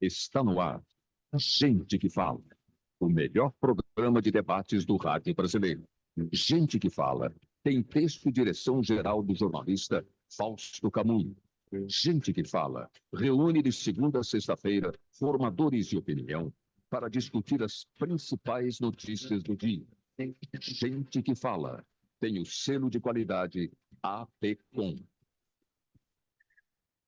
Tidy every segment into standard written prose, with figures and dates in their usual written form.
Está no ar. Gente que Fala. O melhor programa de debates do rádio brasileiro. Gente que Fala. Tem texto e direção geral do jornalista Fausto Camunho. Gente que Fala. Reúne de segunda a sexta-feira formadores de opinião para discutir as principais notícias do dia. Gente que Fala. Tem o selo de qualidade APCOM.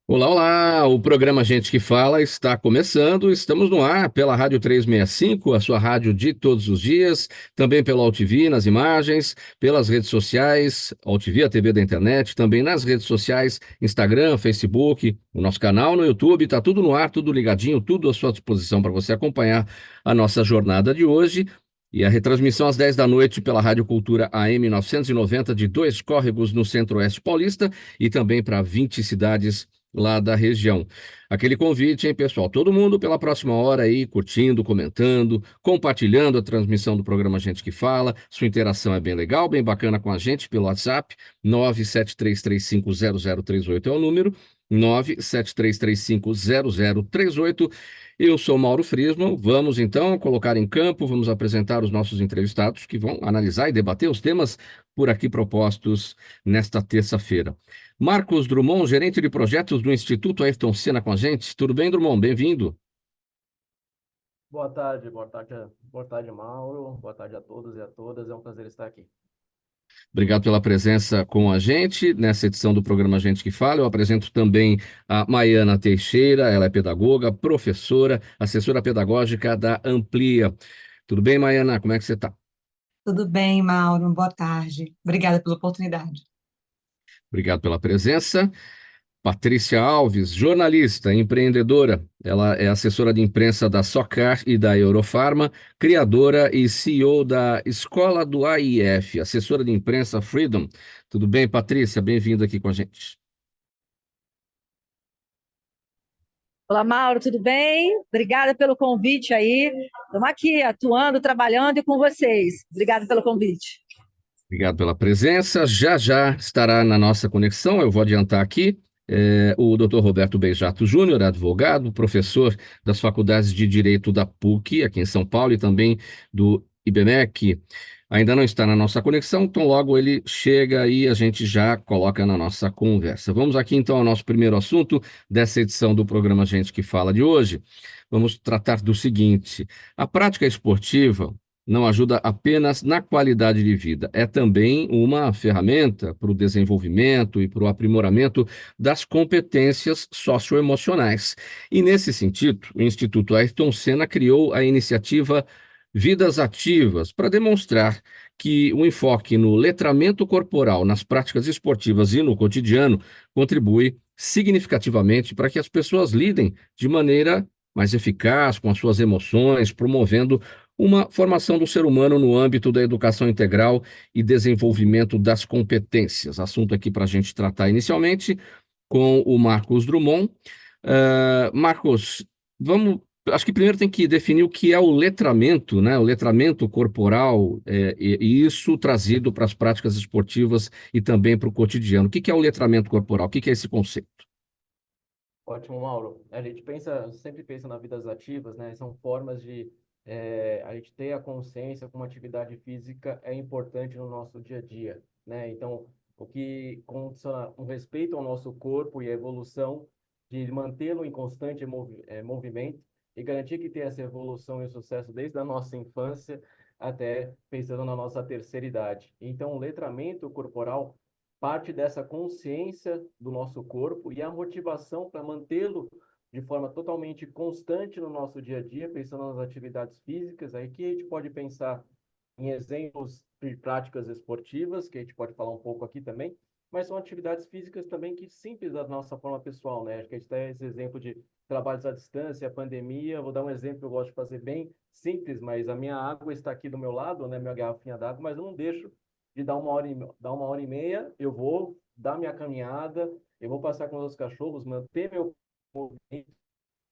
Olá, olá! O programa Gente que Fala está começando. Estamos no ar pela Rádio 365, a sua rádio de todos os dias, também pelo AltV nas imagens, pelas redes sociais, AltV, a TV da internet, também nas redes sociais, Instagram, Facebook, o nosso canal no YouTube, está tudo no ar, tudo ligadinho, tudo à sua disposição para você acompanhar a nossa jornada de hoje. E a retransmissão às 10 da noite pela Rádio Cultura AM 990 de Dois Córregos no Centro-Oeste Paulista e também para 20 cidades lá da região. Aquele convite, hein, pessoal? Todo mundo pela próxima hora aí, curtindo, comentando, compartilhando a transmissão do programa Gente que Fala. Sua interação é bem legal, bem bacana com a gente pelo WhatsApp. 973350038 é o número. 973350038. Eu sou Mauro Friesman. Vamos então colocar em campo, vamos apresentar os nossos entrevistados que vão analisar e debater os temas por aqui propostos nesta terça-feira. Marcos Drummond, gerente de projetos do Instituto Ayrton Senna com a gente. Tudo bem, Drummond? Bem-vindo. Boa tarde, boa tarde, Mauro. Boa tarde a todos e a todas. É um prazer estar aqui. Obrigado pela presença com a gente nessa edição do programa Gente que Fala. Eu apresento também a Maiana Teixeira, ela é pedagoga, professora, assessora pedagógica da Amplia. Tudo bem, Maiana? Como é que você está? Tudo bem, Mauro? Boa tarde. Obrigada pela oportunidade. Obrigado pela presença. Patrícia Alves, jornalista, empreendedora. Ela é assessora de imprensa da Socar e da Eurofarma, criadora e CEO da Escola do AIF, assessora de imprensa Freedom. Tudo bem, Patrícia? Bem-vinda aqui com a gente. Olá, Mauro, tudo bem? Obrigada pelo convite aí. Estamos aqui atuando, trabalhando e com vocês. Obrigada pelo convite. Obrigado pela presença. Já já estará na nossa conexão, eu vou adiantar aqui, o Dr. Roberto Beijato Júnior, advogado, professor das faculdades de Direito da PUC, aqui em São Paulo, e também do IBMEC. Ainda não está na nossa conexão, então logo ele chega e a gente já coloca na nossa conversa. Vamos aqui então ao nosso primeiro assunto dessa edição do programa Gente que Fala de hoje. Vamos tratar do seguinte: a prática esportiva não ajuda apenas na qualidade de vida, é também uma ferramenta para o desenvolvimento e para o aprimoramento das competências socioemocionais. E, nesse sentido, o Instituto Ayrton Senna criou a iniciativa Vidas Ativas para demonstrar que o enfoque no letramento corporal, nas práticas esportivas e no cotidiano contribui significativamente para que as pessoas lidem de maneira mais eficaz com as suas emoções, promovendo uma formação do ser humano no âmbito da educação integral e desenvolvimento das competências. Assunto aqui para a gente tratar inicialmente com o Marcos Drummond. Marcos, acho que primeiro tem que definir o que é o letramento, né? O letramento corporal, e isso trazido para as práticas esportivas e também para o cotidiano. O que é o letramento corporal? O que é esse conceito? Ótimo, Mauro. A gente sempre pensa nas vidas ativas, né? São formas de a gente ter a consciência como atividade física é importante no nosso dia a dia, né? Então, o que condiciona um respeito ao nosso corpo e a evolução de mantê-lo em constante movimento e garantir que tenha essa evolução e sucesso desde a nossa infância até pensando na nossa terceira idade. Então, o letramento corporal parte dessa consciência do nosso corpo e a motivação para mantê-lo de forma totalmente constante no nosso dia a dia, pensando nas atividades físicas. Aí que a gente pode pensar em exemplos de práticas esportivas, que a gente pode falar um pouco aqui também, mas são atividades físicas também que simples da nossa forma pessoal, né? Acho que a gente tem esse exemplo de trabalhos à distância, a pandemia. Vou dar um exemplo que eu gosto de fazer bem simples, mas a minha água está aqui do meu lado, né? Minha garrafinha d'água, mas eu não deixo de dar 1 hora e meia, eu vou dar minha caminhada, eu vou passear com os cachorros, manter meu movimento,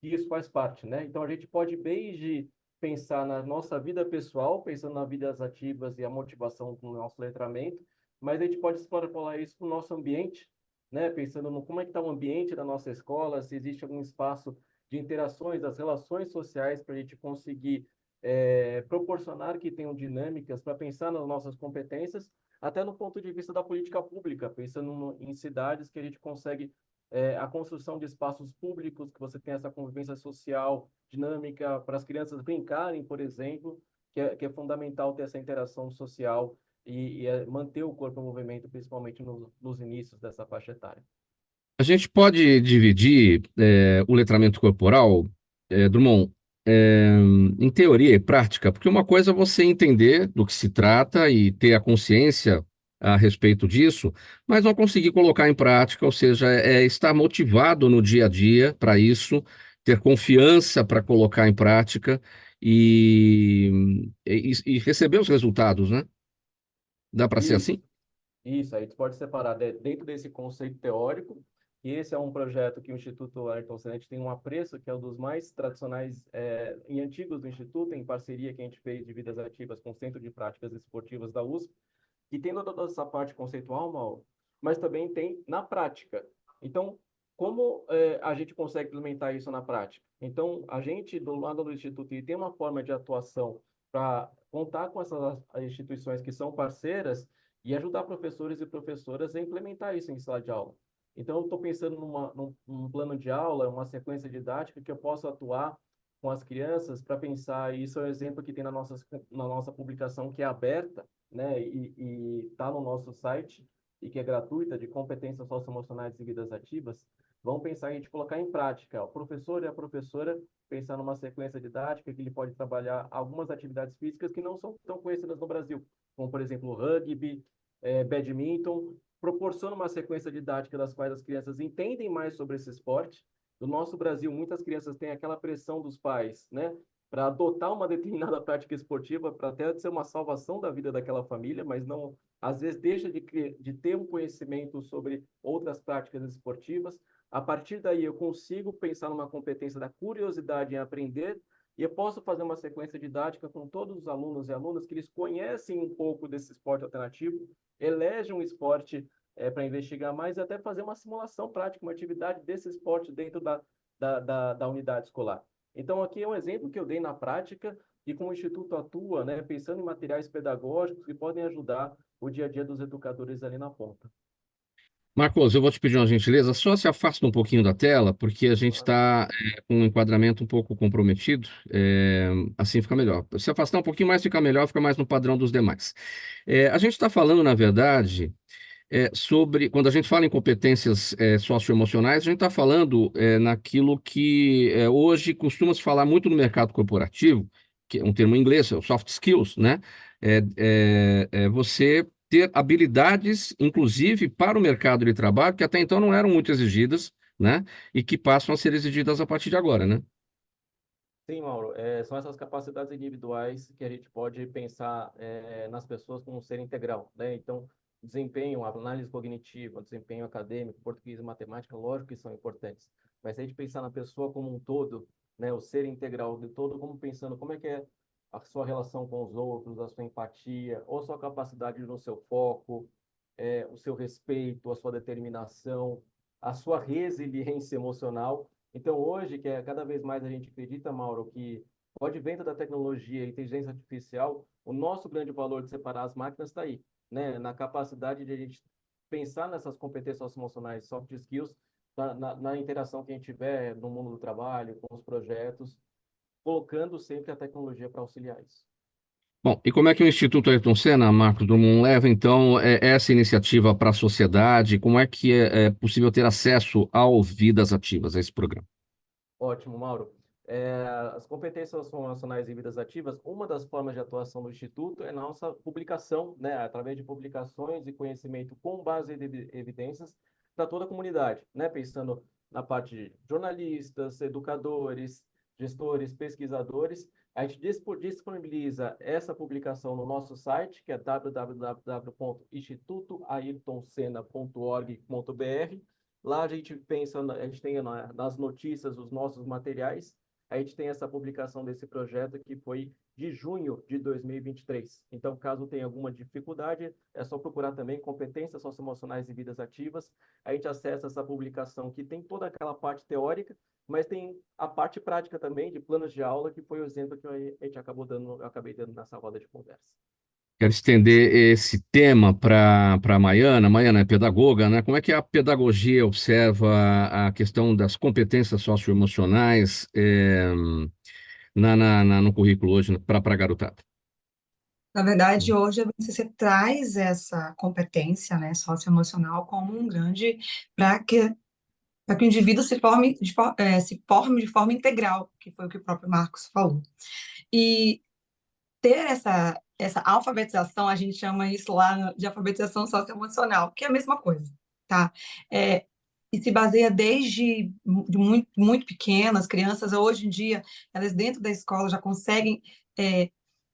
e isso faz parte, né? Então a gente pode desde pensar na nossa vida pessoal, pensando nas vidas ativas e a motivação do nosso letramento, mas a gente pode extrapolar isso para o nosso ambiente, né? Pensando no como é que está o ambiente da nossa escola, se existe algum espaço de interações, das relações sociais, para a gente conseguir proporcionar que tenham dinâmicas para pensar nas nossas competências, até no ponto de vista da política pública, pensando em cidades que a gente consegue a construção de espaços públicos, que você tem essa convivência social dinâmica para as crianças brincarem, por exemplo, que é fundamental ter essa interação social e manter o corpo em movimento, principalmente nos inícios dessa faixa etária. A gente pode dividir o letramento corporal, Drummond, em teoria e prática, porque uma coisa é você entender do que se trata e ter a consciência a respeito disso, mas não conseguir colocar em prática, ou seja, estar motivado no dia a dia para isso, ter confiança para colocar em prática e receber os resultados, né? Dá para ser Isso. assim? Isso, aí tu pode separar dentro desse conceito teórico, e esse é um projeto que o Instituto Ayrton Senna tem um apreço, que é um dos mais tradicionais e antigos do Instituto, em parceria que a gente fez de vidas ativas com o Centro de Práticas Esportivas da USP, que tem toda essa parte conceitual, Mauro, mas também tem na prática. Então, como a gente consegue implementar isso na prática? Então, a gente, do lado do Instituto, tem uma forma de atuação para contar com essas instituições que são parceiras e ajudar professores e professoras a implementar isso em sala de aula. Então, eu estou pensando num plano de aula, uma sequência didática que eu possa atuar com as crianças para pensar, e isso é um exemplo que tem na nossa publicação, que é aberta, né, e está no nosso site, e que é gratuita, de competências socioemocionais e vidas ativas. Vamos pensar em a gente colocar em prática. O professor e a professora pensar numa sequência didática que ele pode trabalhar algumas atividades físicas que não são tão conhecidas no Brasil, como, por exemplo, rugby, badminton, proporciona uma sequência didática das quais as crianças entendem mais sobre esse esporte. No nosso Brasil, muitas crianças têm aquela pressão dos pais, né, para adotar uma determinada prática esportiva, para até ser uma salvação da vida daquela família, mas não, às vezes deixa de ter um conhecimento sobre outras práticas esportivas. A partir daí, eu consigo pensar numa competência da curiosidade em aprender, e eu posso fazer uma sequência didática com todos os alunos e alunas que eles conhecem um pouco desse esporte alternativo, elegem um esporte para investigar mais e até fazer uma simulação prática, uma atividade desse esporte dentro da unidade escolar. Então, aqui é um exemplo que eu dei na prática e como o Instituto atua, né, pensando em materiais pedagógicos que podem ajudar o dia a dia dos educadores ali na ponta. Marcos, eu vou te pedir uma gentileza, só se afasta um pouquinho da tela, porque a gente está com um enquadramento um pouco comprometido, assim fica melhor. Se afastar um pouquinho mais, fica melhor, fica mais no padrão dos demais. A gente está falando, na verdade, sobre, quando a gente fala em competências socioemocionais, a gente está falando naquilo que hoje costuma se falar muito no mercado corporativo, que é um termo em inglês, é o soft skills, né? Você ter habilidades, inclusive para o mercado de trabalho, que até então não eram muito exigidas, né? E que passam a ser exigidas a partir de agora, né? Sim, Mauro, são essas capacidades individuais que a gente pode pensar nas pessoas como um ser integral, né? Então, desempenho, análise cognitiva, desempenho acadêmico, português e matemática, lógico que são importantes, mas se a gente pensar na pessoa como um todo, né, o ser integral de todo, como pensando como é que é a sua relação com os outros, a sua empatia, ou a sua capacidade no seu foco, o seu respeito, a sua determinação, a sua resiliência emocional. Então, hoje, que cada vez mais a gente acredita, Mauro, que o advento da tecnologia e inteligência artificial, o nosso grande valor de separar as máquinas está aí, né? Na capacidade de a gente pensar nessas competências socioemocionais, soft skills, na interação que a gente tiver no mundo do trabalho, com os projetos, colocando sempre a tecnologia para auxiliar isso. Bom, e como é que o Instituto Ayrton Senna, Marcos Drummond, leva, então, essa iniciativa para a sociedade? Como é que é possível ter acesso ao Vidas Ativas, a esse programa? Ótimo, Mauro. As competências socioemocionais e vidas ativas, uma das formas de atuação do Instituto é nossa publicação, né, através de publicações e conhecimento com base em evidências para toda a comunidade, né, pensando na parte de jornalistas, educadores, gestores, pesquisadores. A gente disponibiliza essa publicação no nosso site, que é www.institutoayrtonsenna.org.br. Lá a gente pensa, a gente tem nas notícias os nossos materiais. A gente tem essa publicação desse projeto que foi de junho de 2023. Então, caso tenha alguma dificuldade, é só procurar também competências socioemocionais e vidas ativas. A gente acessa essa publicação que tem toda aquela parte teórica, mas tem a parte prática também de planos de aula, que foi o exemplo que eu acabei dando nessa roda de conversa. Quero estender esse tema para a Maiana. Maiana é pedagoga, né? Como é que a pedagogia observa a questão das competências socioemocionais no currículo hoje para a garotada? Na verdade, hoje você traz essa competência, né, socioemocional como um grande para que o indivíduo se forme de forma integral, que foi o que o próprio Marcos falou. E ter essa alfabetização, a gente chama isso lá de alfabetização socioemocional, que é a mesma coisa, tá? E se baseia desde de muito, muito pequenas, crianças, hoje em dia, elas dentro da escola já conseguem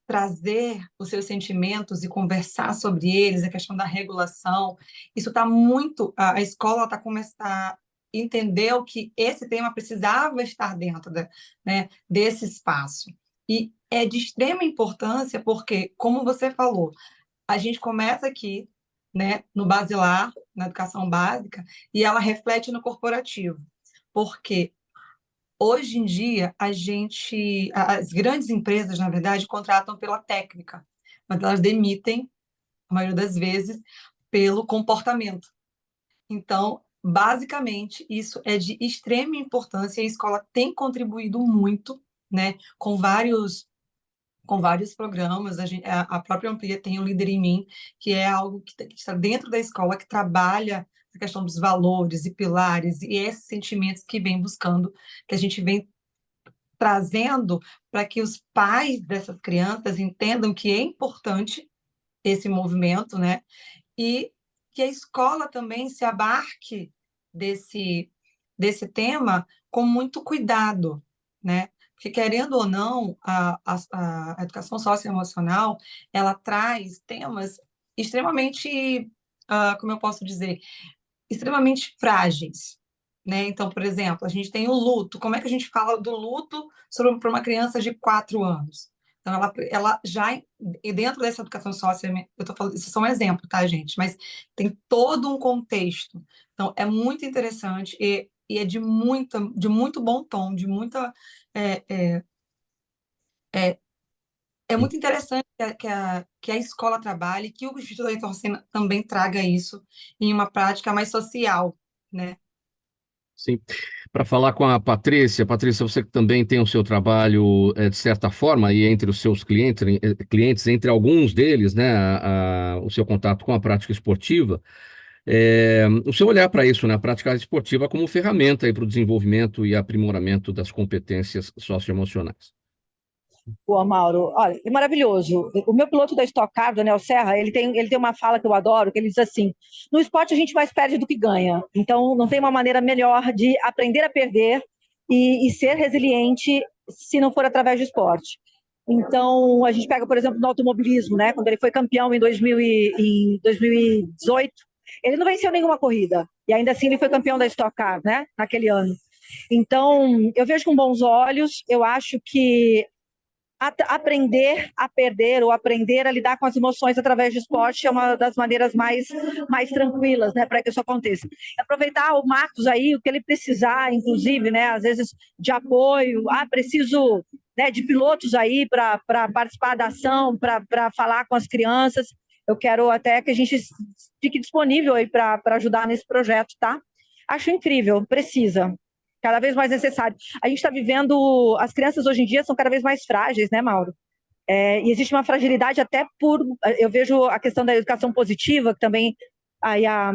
trazer os seus sentimentos e conversar sobre eles, a questão da regulação. Isso está muito. A escola está começando a entender que esse tema precisava estar dentro né, desse espaço. E é de extrema importância, porque, como você falou, a gente começa aqui, né, no basilar, na educação básica, e ela reflete no corporativo. Porque hoje em dia, as grandes empresas, na verdade, contratam pela técnica, mas elas demitem, a maioria das vezes, pelo comportamento. Então, basicamente, isso é de extrema importância e a escola tem contribuído muito, né, com vários programas. A própria Amplia tem o Líder em Mim, que é algo que está dentro da escola, que trabalha a questão dos valores e pilares e esses sentimentos que vem buscando, que a gente vem trazendo para que os pais dessas crianças entendam que é importante esse movimento, né? E que a escola também se abarque desse tema com muito cuidado, né? Porque, querendo ou não, a educação socioemocional, ela traz temas extremamente, como eu posso dizer, extremamente frágeis, né? Então, por exemplo, a gente tem o luto. Como é que a gente fala do luto para uma criança de 4 anos? Então, ela já, e dentro dessa educação social, eu estou falando, isso é só um exemplo, tá, gente? Mas tem todo um contexto. Então, é muito interessante e é de muito bom tom, de muita. É, é, é, é muito interessante que a escola trabalhe, que o Instituto da Entorcina também traga isso em uma prática mais social, né? Sim. Para falar com a Patrícia, Patrícia, você que também tem o seu trabalho, de certa forma, e entre os seus clientes, entre alguns deles, né, o seu contato com a prática esportiva, o seu olhar para isso, né, a prática esportiva como ferramenta para o desenvolvimento e aprimoramento das competências socioemocionais. Boa, Mauro. Olha, é maravilhoso. O meu piloto da Stock Car, Daniel Serra, ele tem uma fala que eu adoro, que ele diz assim: no esporte a gente mais perde do que ganha. Então, não tem uma maneira melhor de aprender a perder e ser resiliente se não for através do esporte. Então, a gente pega, por exemplo, no automobilismo, né? Quando ele foi campeão em 2018, ele não venceu nenhuma corrida. E ainda assim ele foi campeão da Stock Car, né? Naquele ano. Então, eu vejo com bons olhos. Eu acho que aprender a perder ou aprender a lidar com as emoções através do esporte é uma das maneiras mais tranquilas, né, para que isso aconteça. Aproveitar o Marcos aí, o que ele precisar, inclusive, né, às vezes de apoio, preciso, né, de pilotos aí para participar da ação, para falar com as crianças. Eu quero até que a gente fique disponível aí para ajudar nesse projeto, tá? Acho incrível, precisa. Cada vez mais necessário. A gente está vivendo, as crianças hoje em dia são cada vez mais frágeis, né, Mauro? E existe uma fragilidade até eu vejo a questão da educação positiva, que também aí a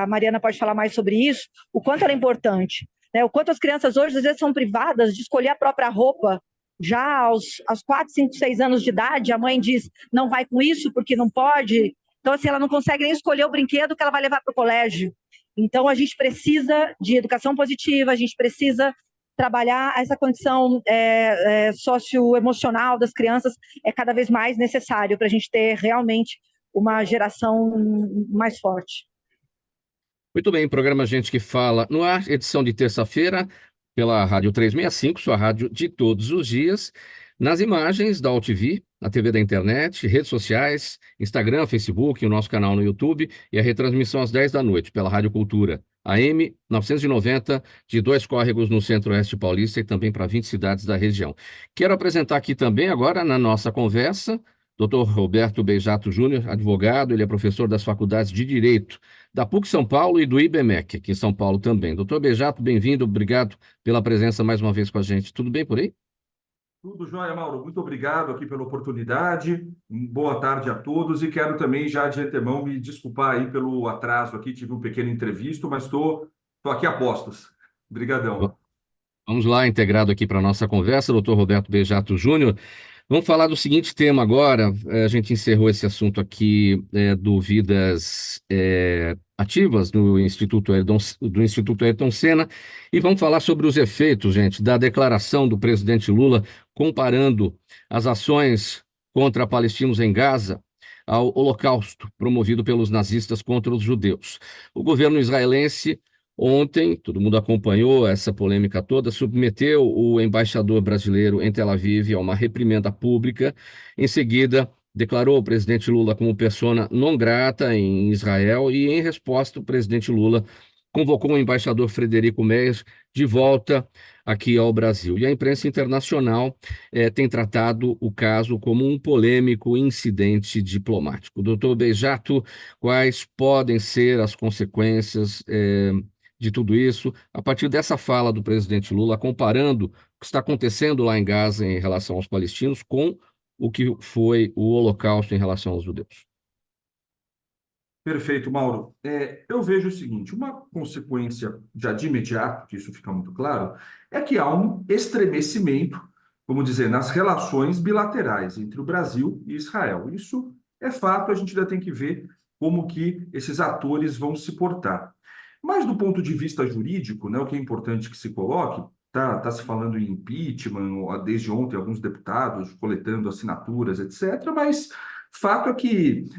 Mariana pode falar mais sobre isso, o quanto ela é importante, né? O quanto as crianças hoje às vezes são privadas de escolher a própria roupa, já aos 4, 5, 6 anos de idade, a mãe diz, não vai com isso porque não pode. Então, assim, ela não consegue nem escolher o brinquedo que ela vai levar para o colégio. Então, a gente precisa de educação positiva, a gente precisa trabalhar essa condição socioemocional das crianças, é cada vez mais necessário para a gente ter realmente uma geração mais forte. Muito bem, programa Gente que Fala no ar, edição de terça-feira, pela Rádio 365, sua rádio de todos os dias, nas imagens da UltV, a TV da internet, redes sociais, Instagram, Facebook, o nosso canal no YouTube e a retransmissão às 10 da noite pela Rádio Cultura, AM 990, de 2 córregos no Centro-Oeste Paulista e também para 20 cidades da região. Quero apresentar aqui também, agora, na nossa conversa, Dr. Roberto Beijato Júnior, advogado, ele é professor das faculdades de Direito da PUC São Paulo e do IBMEC, aqui em São Paulo também. Doutor Beijato, bem-vindo, obrigado pela presença mais uma vez com a gente. Tudo bem por aí? Tudo jóia, Mauro. Muito obrigado aqui pela oportunidade. Boa tarde a todos e quero também já de antemão me desculpar aí pelo atraso aqui. Tive um pequeno imprevisto, mas estou aqui a postos. Obrigadão. Vamos lá, integrado aqui para a nossa conversa, doutor Roberto Beijato Júnior. Vamos falar do seguinte tema agora. A gente encerrou esse assunto aqui do Vidas Ativas do Instituto Ayrton Senna e vamos falar sobre os efeitos, gente, da declaração do presidente Lula comparando as ações contra palestinos em Gaza ao Holocausto promovido pelos nazistas contra os judeus. O governo israelense ontem, todo mundo acompanhou essa polêmica toda, submeteu o embaixador brasileiro em Tel Aviv a uma reprimenda pública. Em seguida, declarou o presidente Lula como persona non grata em Israel e, em resposta, o presidente Lula convocou o embaixador Frederico Meyer de volta aqui ao Brasil. E a imprensa internacional tem tratado o caso como um polêmico incidente diplomático. Doutor Beijato, quais podem ser as consequências de tudo isso, a partir dessa fala do presidente Lula, comparando o que está acontecendo lá em Gaza em relação aos palestinos com o que foi o Holocausto em relação aos judeus? Perfeito, Mauro. Eu vejo o seguinte, uma consequência já de imediato, que isso fica muito claro, é que há um estremecimento, vamos dizer, nas relações bilaterais entre o Brasil e Israel. Isso é fato, a gente ainda tem que ver como que esses atores vão se portar. Mas do ponto de vista jurídico, né, o que é importante que se coloque, tá se falando em impeachment, desde ontem alguns deputados coletando assinaturas, etc., mas fato é que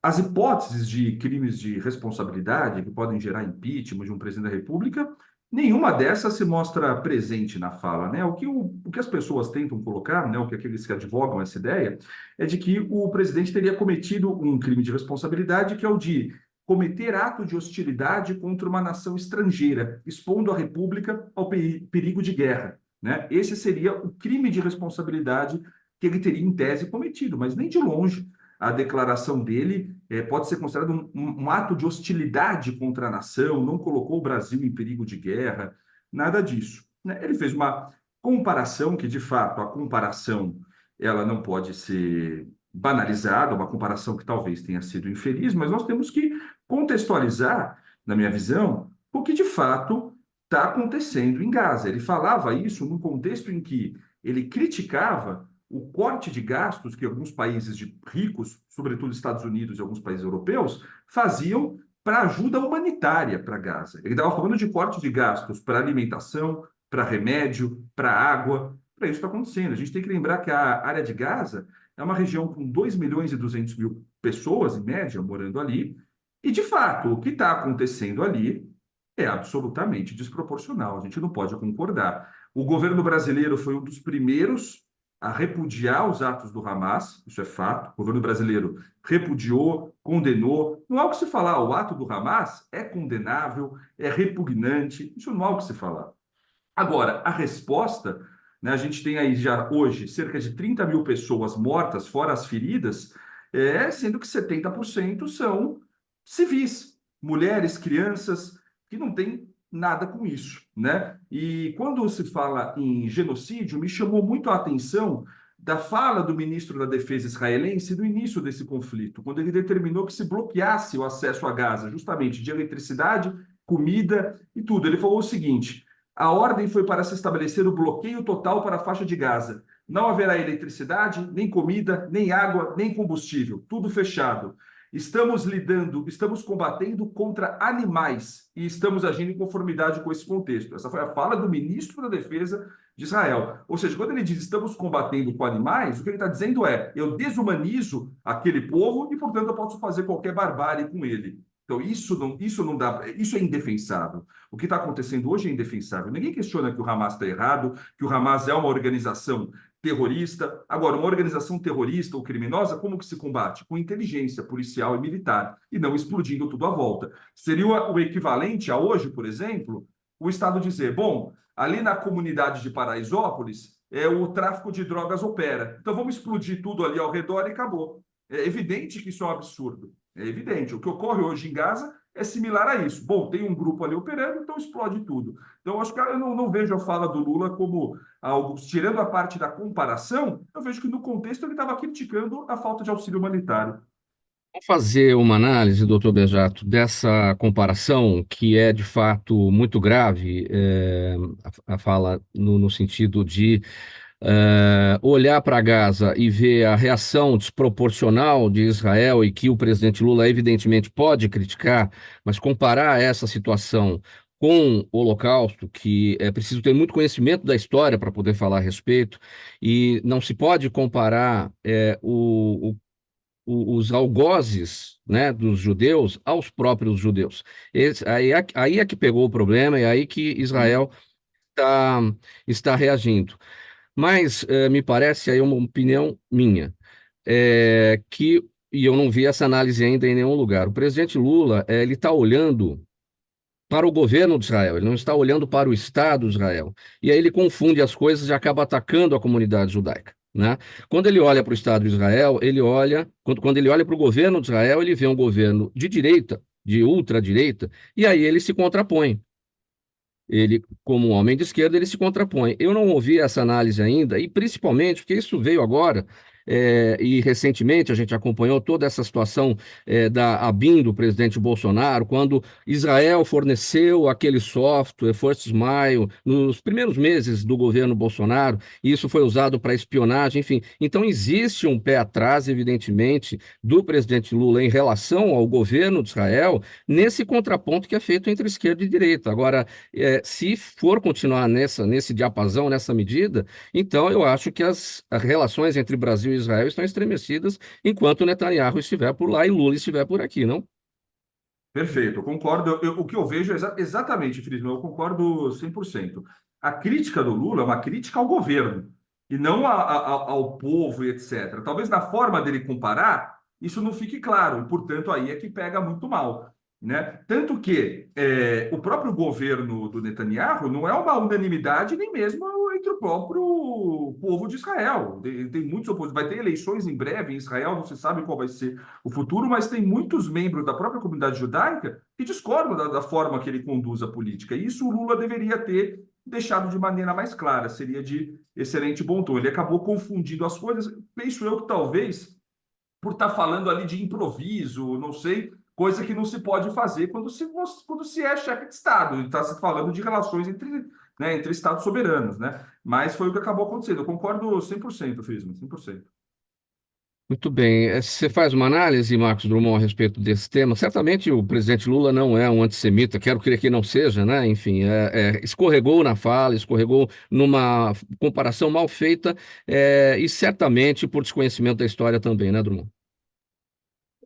as hipóteses de crimes de responsabilidade que podem gerar impeachment de um presidente da República, nenhuma dessas se mostra presente na fala, né? O que as pessoas tentam colocar, né, o que aqueles que advogam essa ideia, é de que o presidente teria cometido um crime de responsabilidade, que é o de cometer ato de hostilidade contra uma nação estrangeira, expondo a República ao perigo de guerra, né? Esse seria o crime de responsabilidade que ele teria, em tese, cometido, mas nem de longe a declaração dele pode ser considerada um ato de hostilidade contra a nação, não colocou o Brasil em perigo de guerra, nada disso, né? Ele fez uma comparação que, de fato, a comparação ela não pode ser banalizada, uma comparação que talvez tenha sido infeliz, mas nós temos que contextualizar, na minha visão, o que de fato está acontecendo em Gaza. Ele falava isso num contexto em que ele criticava o corte de gastos que alguns países ricos, sobretudo Estados Unidos e alguns países europeus, faziam para ajuda humanitária para Gaza. Ele estava falando de corte de gastos para alimentação, para remédio, para água. Para isso está acontecendo. A gente tem que lembrar que a área de Gaza é uma região com 2.200.000 pessoas, em média, morando ali. E, de fato, o que está acontecendo ali é absolutamente desproporcional. A gente não pode concordar. O governo brasileiro foi um dos primeiros a repudiar os atos do Hamas, isso é fato. O governo brasileiro repudiou, condenou. Não há o que se falar. O ato do Hamas é condenável, é repugnante. Isso não há o que se falar. Agora, a resposta, né, a gente tem aí já hoje cerca de 30.000 pessoas mortas, fora as feridas, sendo que 70% são civis, mulheres, crianças, que não têm nada com isso, né? E quando se fala em genocídio, me chamou muito a atenção da fala do ministro da Defesa israelense no início desse conflito, quando ele determinou que se bloqueasse o acesso a Gaza, justamente de eletricidade, comida e tudo. Ele falou o seguinte: a ordem foi para se estabelecer o bloqueio total para a faixa de Gaza. Não haverá eletricidade, nem comida, nem água, nem combustível. Tudo fechado. Estamos combatendo contra animais e estamos agindo em conformidade com esse contexto. Essa foi a fala do ministro da Defesa de Israel. Ou seja, quando ele diz estamos combatendo com animais, o que ele está dizendo é: eu desumanizo aquele povo e, portanto, eu posso fazer qualquer barbárie com ele. Então, isso não dá, isso é indefensável. O que está acontecendo hoje é indefensável. Ninguém questiona que o Hamas está errado, que o Hamas é uma organização terrorista. Agora, uma organização terrorista ou criminosa, como que se combate? Com inteligência policial e militar, e não explodindo tudo à volta. Seria o equivalente a hoje, por exemplo, o Estado dizer, bom, ali na comunidade de Paraisópolis, o tráfico de drogas opera. Então, vamos explodir tudo ali ao redor e acabou. É evidente que isso é um absurdo. É evidente. O que ocorre hoje em Gaza é similar a isso. Bom, tem um grupo ali operando, então explode tudo. Então, acho que eu não vejo a fala do Lula como algo, tirando a parte da comparação, eu vejo que no contexto ele estava criticando a falta de auxílio humanitário. Vamos fazer uma análise, doutor Bejato, dessa comparação que é de fato muito grave, a fala no sentido de olhar para Gaza e ver a reação desproporcional de Israel e que o presidente Lula evidentemente pode criticar, mas comparar essa situação com o Holocausto, que é preciso ter muito conhecimento da história para poder falar a respeito, e não se pode comparar os algozes, né, dos judeus aos próprios judeus. Aí é que pegou o problema, e aí que Israel está, está reagindo. Mas me parece aí uma opinião minha, que, e eu não vi essa análise ainda em nenhum lugar, o presidente Lula, ele está olhando para o governo de Israel, ele não está olhando para o Estado de Israel. E aí ele confunde as coisas e acaba atacando a comunidade judaica, né? Quando ele olha para o Estado de Israel, quando ele olha para o governo de Israel, ele vê um governo de direita, de ultradireita, e aí ele se contrapõe. Ele, como um homem de esquerda, ele se contrapõe. Eu não ouvi essa análise ainda, e principalmente porque isso veio agora, e recentemente a gente acompanhou toda essa situação da ABIN do presidente Bolsonaro, quando Israel forneceu aquele software, First Smile, nos primeiros meses do governo Bolsonaro, e isso foi usado para espionagem, enfim. Então existe um pé atrás, evidentemente, do presidente Lula em relação ao governo de Israel, nesse contraponto que é feito entre esquerda e direita. Agora, se for continuar nesse diapasão, nessa medida, então eu acho que as relações entre Brasil e Israel estão estremecidas enquanto Netanyahu estiver por lá e Lula estiver por aqui, não? Perfeito, eu concordo. O que eu vejo é exatamente, Friedman, eu concordo 100%. A crítica do Lula é uma crítica ao governo e não ao povo e etc. Talvez na forma dele comparar, isso não fique claro, e, portanto, aí é que pega muito mal, né? Tanto que o próprio governo do Netanyahu não é uma unanimidade nem mesmo entre o próprio povo de Israel. Tem muitos opositores. Vai ter eleições em breve em Israel, não se sabe qual vai ser o futuro, mas tem muitos membros da própria comunidade judaica que discordam da forma que ele conduz a política. E isso o Lula deveria ter deixado de maneira mais clara, seria de excelente bom tom. Ele acabou confundindo as coisas, penso eu que talvez por estar falando ali de improviso, não sei, coisa que não se pode fazer quando se é chefe de Estado, e está se falando de relações entre Estados soberanos, né? Mas foi o que acabou acontecendo. Eu concordo 100%, Friesman, 100%. Muito bem. Você faz uma análise, Marcos Drummond, a respeito desse tema. Certamente o presidente Lula não é um antissemita, quero crer que não seja, né? Enfim, escorregou na fala, escorregou numa comparação mal feita, e certamente por desconhecimento da história também, né, Drummond?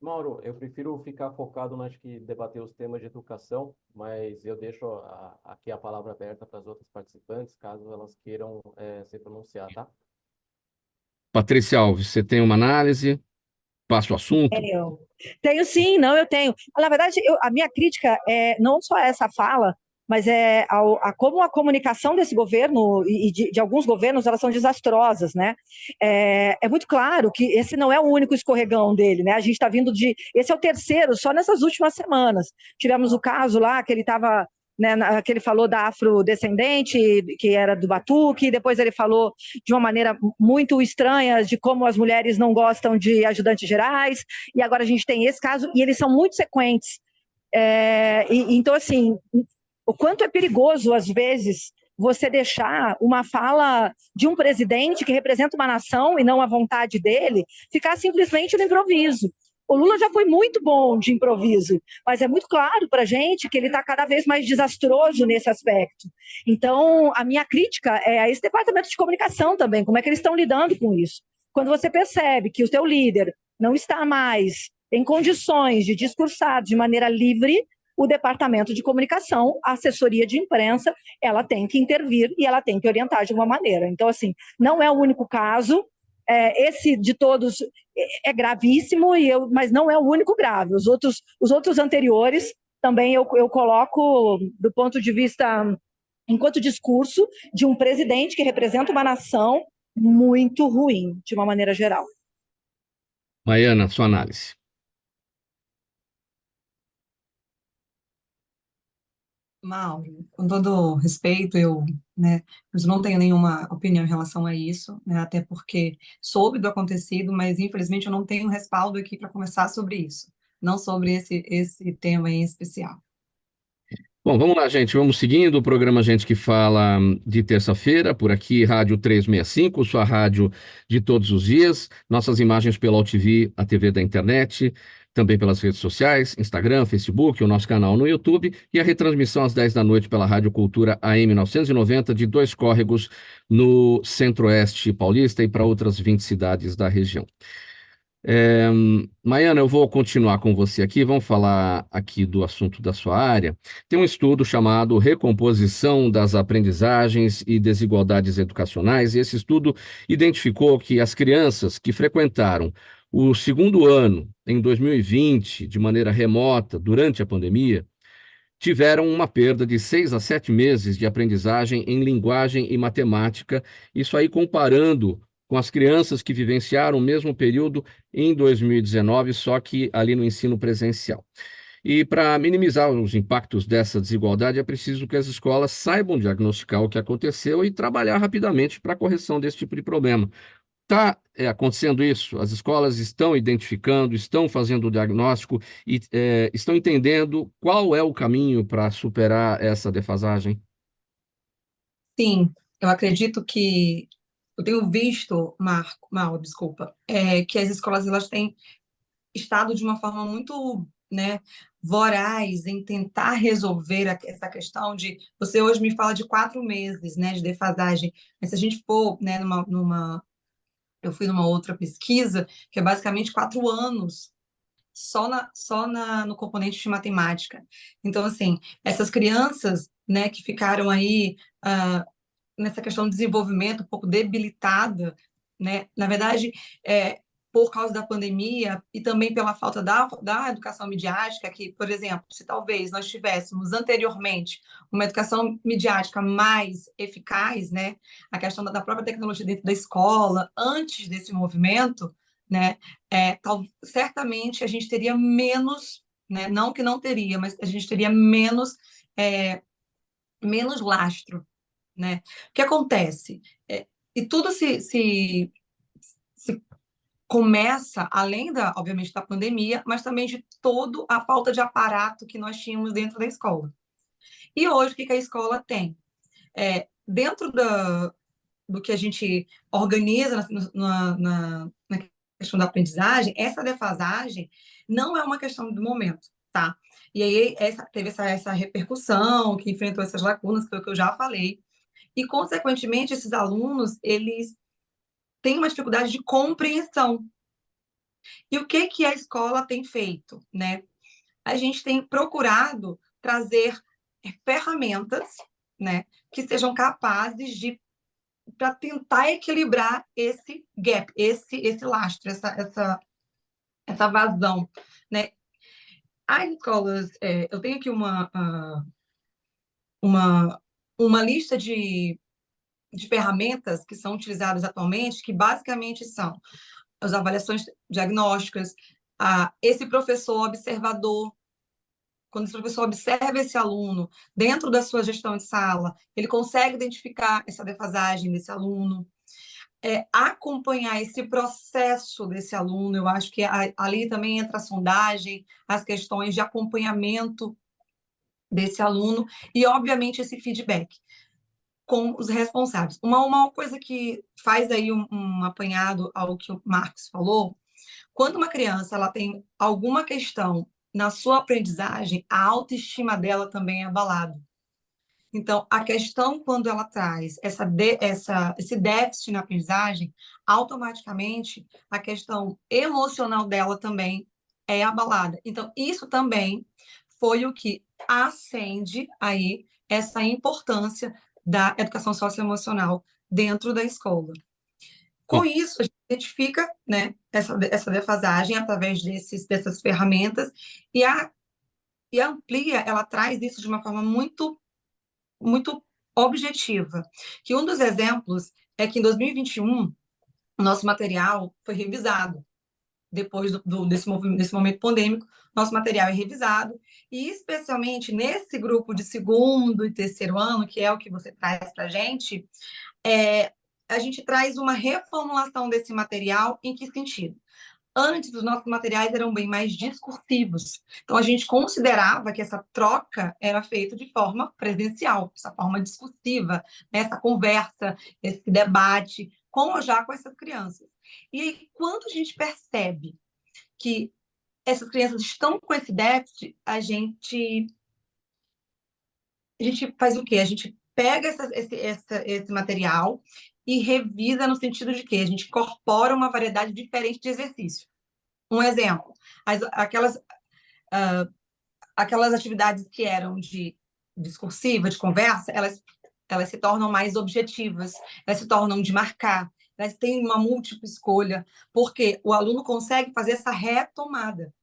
Mauro, eu prefiro ficar focado, acho que debater os temas de educação, mas eu deixo aqui a palavra aberta para as outras participantes, caso elas queiram se pronunciar, tá? Patrícia Alves, você tem uma análise? Passa o assunto? Tenho sim, não, eu tenho. Na verdade, a minha crítica é não só essa fala, mas como a comunicação desse governo e de alguns governos, elas são desastrosas, né? É muito claro que esse não é o único escorregão dele, né? A gente está vindo esse é o terceiro, só nessas últimas semanas. Tivemos o caso lá que ele estava, né, que ele falou da afrodescendente, que era do Batuque, depois ele falou de uma maneira muito estranha de como as mulheres não gostam de ajudantes gerais, e agora a gente tem esse caso, e eles são muito sequentes. Então, assim, o quanto é perigoso, às vezes, você deixar uma fala de um presidente que representa uma nação e não a vontade dele, ficar simplesmente no improviso. O Lula já foi muito bom de improviso, mas é muito claro para a gente que ele está cada vez mais desastroso nesse aspecto. Então, a minha crítica é a esse departamento de comunicação também, como é que eles estão lidando com isso. Quando você percebe que o seu líder não está mais tem condições de discursar de maneira livre, o departamento de comunicação, a assessoria de imprensa, ela tem que intervir e ela tem que orientar de uma maneira. Então, assim, não é o único caso, esse de todos é gravíssimo, mas não é o único grave. Os outros anteriores também eu coloco do ponto de vista, enquanto discurso, de um presidente que representa uma nação muito ruim, de uma maneira geral. Maiana, sua análise. Mauro, com todo respeito, mas não tenho nenhuma opinião em relação a isso, né, até porque soube do acontecido, mas infelizmente eu não tenho respaldo aqui para conversar sobre isso, não sobre esse tema em especial. Bom, vamos lá, gente. Vamos seguindo o programa Gente que Fala de terça-feira, por aqui, Rádio 365, sua rádio de todos os dias. Nossas imagens pela UTV, a TV da internet, também pelas redes sociais, Instagram, Facebook, o nosso canal no YouTube e a retransmissão às 10 da noite pela Rádio Cultura AM 990 de Dois Córregos, no Centro-Oeste Paulista e para outras 20 cidades da região. Maiana, eu vou continuar com você aqui, vamos falar aqui do assunto da sua área. Tem um estudo chamado Recomposição das Aprendizagens e Desigualdades Educacionais, e esse estudo identificou que as crianças que frequentaram o segundo ano em 2020, de maneira remota, durante a pandemia, tiveram uma perda de 6 a 7 meses de aprendizagem em linguagem e matemática, isso aí comparando com as crianças que vivenciaram o mesmo período em 2019, só que ali no ensino presencial. E para minimizar os impactos dessa desigualdade, é preciso que as escolas saibam diagnosticar o que aconteceu e trabalhar rapidamente para a correção desse tipo de problema. Está acontecendo isso? As escolas estão identificando, estão fazendo o diagnóstico e estão entendendo qual é o caminho para superar essa defasagem? Sim, eu acredito que eu tenho visto, Mauro, desculpa, que as escolas elas têm estado de uma forma muito, né, voraz em tentar resolver essa questão de você hoje me fala de 4 meses, né, de defasagem, mas se a gente for, né, eu fui numa outra pesquisa que é basicamente 4 anos no componente de matemática. Então, assim, essas crianças, né, que ficaram aí nessa questão do desenvolvimento um pouco debilitada, né? Na verdade, por causa da pandemia e também pela falta da educação midiática, que, por exemplo, se talvez nós tivéssemos anteriormente uma educação midiática mais eficaz, né? A questão da própria tecnologia dentro da escola, antes desse movimento, né? Certamente a gente teria menos, né? Não que não teria, mas a gente teria menos lastro, né? O que acontece? E tudo se começa, além obviamente, da pandemia, mas também de toda a falta de aparato que nós tínhamos dentro da escola. E hoje, o que a escola tem? Dentro do que a gente organiza na questão da aprendizagem, essa defasagem não é uma questão do momento, tá? E aí teve essa repercussão, que enfrentou essas lacunas, que foi o que eu já falei, e, consequentemente, esses alunos, eles têm uma dificuldade de compreensão. E o que a escola tem feito, né? A gente tem procurado trazer ferramentas, né, que sejam capazes para tentar equilibrar esse gap, esse lastro, essa vazão, né? As escolas, eu tenho aqui uma lista de ferramentas que são utilizadas atualmente, que basicamente são as avaliações diagnósticas, esse professor observador, quando esse professor observa esse aluno dentro da sua gestão de sala, ele consegue identificar essa defasagem desse aluno, acompanhar esse processo desse aluno, eu acho que ali também entra a sondagem, as questões de acompanhamento desse aluno e, obviamente, esse feedback com os responsáveis. Uma coisa que faz aí um apanhado ao que o Marcos falou, quando uma criança ela tem alguma questão na sua aprendizagem, a autoestima dela também é abalada. Então, a questão, quando ela traz esse déficit na aprendizagem, automaticamente a questão emocional dela também é abalada. Então, isso também foi o que acende aí essa importância da educação socioemocional dentro da escola. Com Bom, isso, a gente identifica, né, essa defasagem através dessas ferramentas e e amplia, ela traz isso de uma forma muito objetiva. Que um dos exemplos é que em 2021, o nosso material foi revisado. Depois desse momento pandêmico, nosso material é revisado, e especialmente nesse grupo de segundo e terceiro ano, que é o que você traz para é, a gente traz uma reformulação desse material. Em que sentido? Antes, os nossos materiais eram bem mais discursivos. Então, a gente considerava que essa troca era feita de forma presencial, essa forma discursiva, né? Essa conversa, esse debate, com essas crianças. E aí, quando a gente percebe que essas crianças estão com esse déficit, a gente faz o quê? A gente pega esse material e revisa no sentido de que a gente incorpora uma variedade diferente de exercício. Um exemplo, aquelas, aquelas atividades que eram de discursiva, de conversa, elas se tornam mais objetivas, elas se tornam de marcar, elas têm uma múltipla escolha, porque o aluno consegue fazer essa retomada.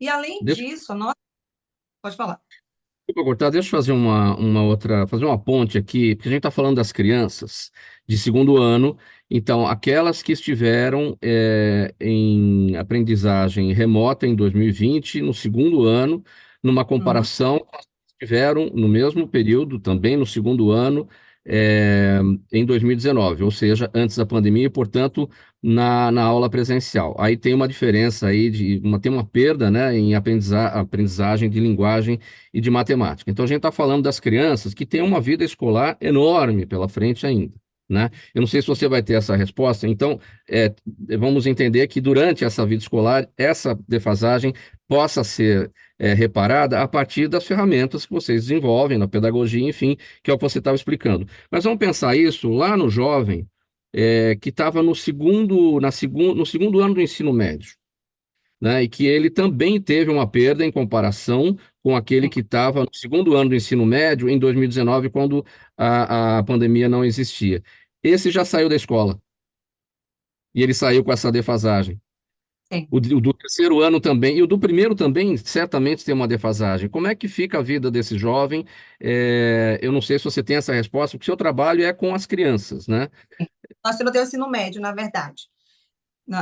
E, além deixa disso, pode falar. eu cortar, deixa eu fazer uma outra, fazer uma ponte aqui, porque a gente está falando das crianças de segundo ano, então aquelas que estiveram em aprendizagem remota em 2020, no segundo ano, numa Uhum. comparação com as que estiveram no mesmo período, também no segundo ano, em 2019, ou seja, antes da pandemia, e, portanto, na aula presencial. Aí tem uma diferença aí, tem uma perda, né, em aprendizagem de linguagem e de matemática. Então, a gente está falando das crianças que têm uma vida escolar enorme pela frente ainda, né? Eu não sei se você vai ter essa resposta, então, vamos entender que durante essa vida escolar, essa defasagem possa ser reparada a partir das ferramentas que vocês desenvolvem na pedagogia, enfim, que é o que você estava explicando. Mas vamos pensar isso lá no jovem que estava no segundo ano do ensino médio, né, e que ele também teve uma perda em comparação com aquele que estava no segundo ano do ensino médio em 2019, quando a pandemia não existia. Esse já saiu da escola e ele saiu com essa defasagem. Sim. O do terceiro ano também, e o do primeiro também, certamente tem uma defasagem. Como é que fica a vida desse jovem? Eu não sei se você tem essa resposta, porque o seu trabalho é com as crianças, né? Nós temos o ensino médio, na verdade.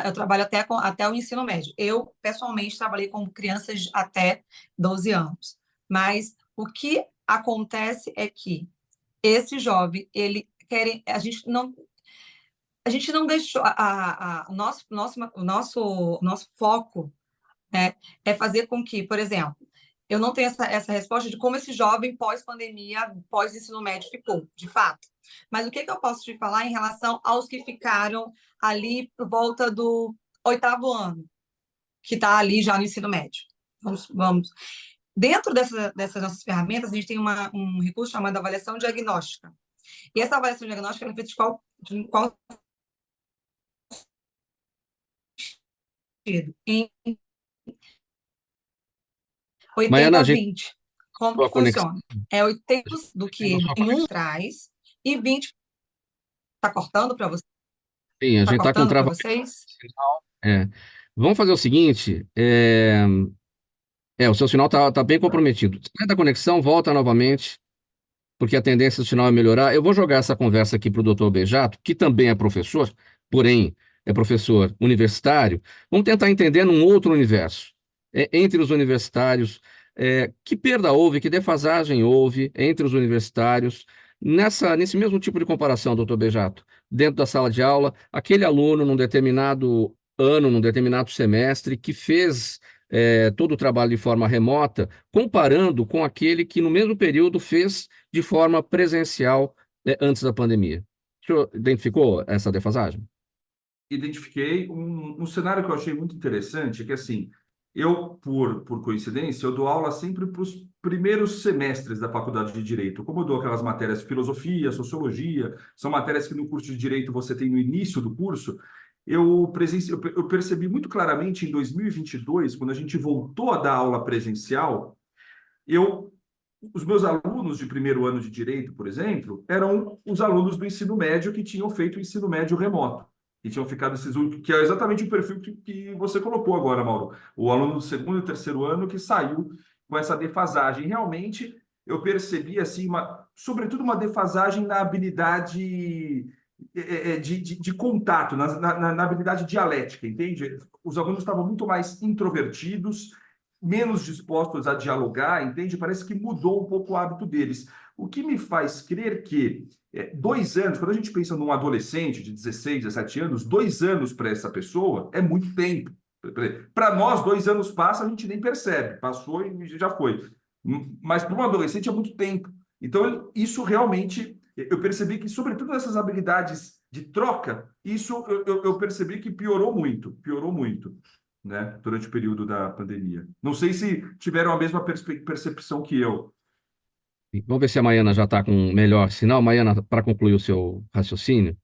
Eu trabalho até o ensino médio. Eu, pessoalmente, trabalhei com crianças até 12 anos. Mas o que acontece é que esse jovem, ele quer, a gente não deixou, o nosso foco, né, é fazer com que, por exemplo, eu não tenho essa resposta de como esse jovem pós-pandemia, pós-ensino médio ficou, de fato. Mas o que eu posso te falar em relação aos que ficaram ali por volta do oitavo ano, que está ali já no ensino médio? Vamos. Dentro dessas nossas ferramentas, a gente tem um recurso chamado avaliação diagnóstica. E essa avaliação diagnóstica é feita de qual sentido? Em Maiana, 80 a a gente 20. Como tem que a conexão, funciona? É 80 do que tem a ele sua em um conexão. traz e 20. Está cortando para você? Sim, a Está gente está com cortando para travamento vocês? de sinal. Vamos fazer o seguinte: o seu sinal tá bem comprometido. Sai da conexão, volta novamente, porque a tendência do sinal é melhorar. Eu vou jogar essa conversa aqui para o doutor Bejato, que também é professor, porém é professor universitário. Vamos tentar entender num outro universo. Entre os universitários, que perda houve, que defasagem houve entre os universitários, nesse mesmo tipo de comparação, doutor Bejato, dentro da sala de aula, aquele aluno num determinado ano, num determinado semestre, que fez todo o trabalho de forma remota, comparando com aquele que no mesmo período fez de forma presencial, antes da pandemia. O senhor identificou essa defasagem? Identifiquei um cenário que eu achei muito interessante, que assim, eu, por coincidência, eu dou aula sempre para os primeiros semestres da faculdade de Direito. Como eu dou aquelas matérias de filosofia, sociologia, são matérias que no curso de Direito você tem no início do curso, eu percebi muito claramente em 2022, quando a gente voltou a dar aula presencial, os meus alunos de primeiro ano de direito, por exemplo, eram os alunos do ensino médio que tinham feito o ensino médio remoto, que tinham ficado que é exatamente o perfil que você colocou agora, Mauro. O aluno do segundo e terceiro ano que saiu com essa defasagem. Realmente, eu percebi, assim, sobretudo uma defasagem na habilidade de contato, na habilidade dialética, entende? Os alunos estavam muito mais introvertidos, menos dispostos a dialogar, entende? Parece que mudou um pouco o hábito deles. O que me faz crer que 2 anos, quando a gente pensa num adolescente de 16, 17 anos, 2 anos para essa pessoa é muito tempo. Para nós, 2 anos passa, a gente nem percebe, passou e já foi. Mas para um adolescente é muito tempo. Então, isso realmente, eu percebi que, sobretudo essas habilidades de troca, isso eu percebi que piorou muito, né, durante o período da pandemia. Não sei se tiveram a mesma percepção que eu. Vamos ver se a Maiana já está com um melhor sinal. Maiana, para concluir o seu raciocínio.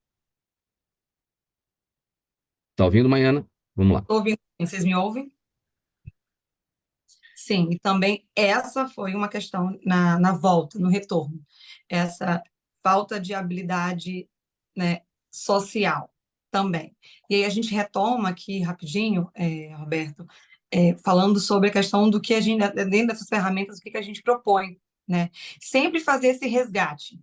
Está ouvindo, Maiana? Vamos lá. Tô ouvindo, vocês me ouvem? Sim, e também essa foi uma questão na volta, no retorno. Essa falta de habilidade, né, social também. E aí a gente retoma aqui rapidinho, Roberto, falando sobre a questão do que a gente, dentro dessas ferramentas, o que a gente propõe, né? Sempre resgate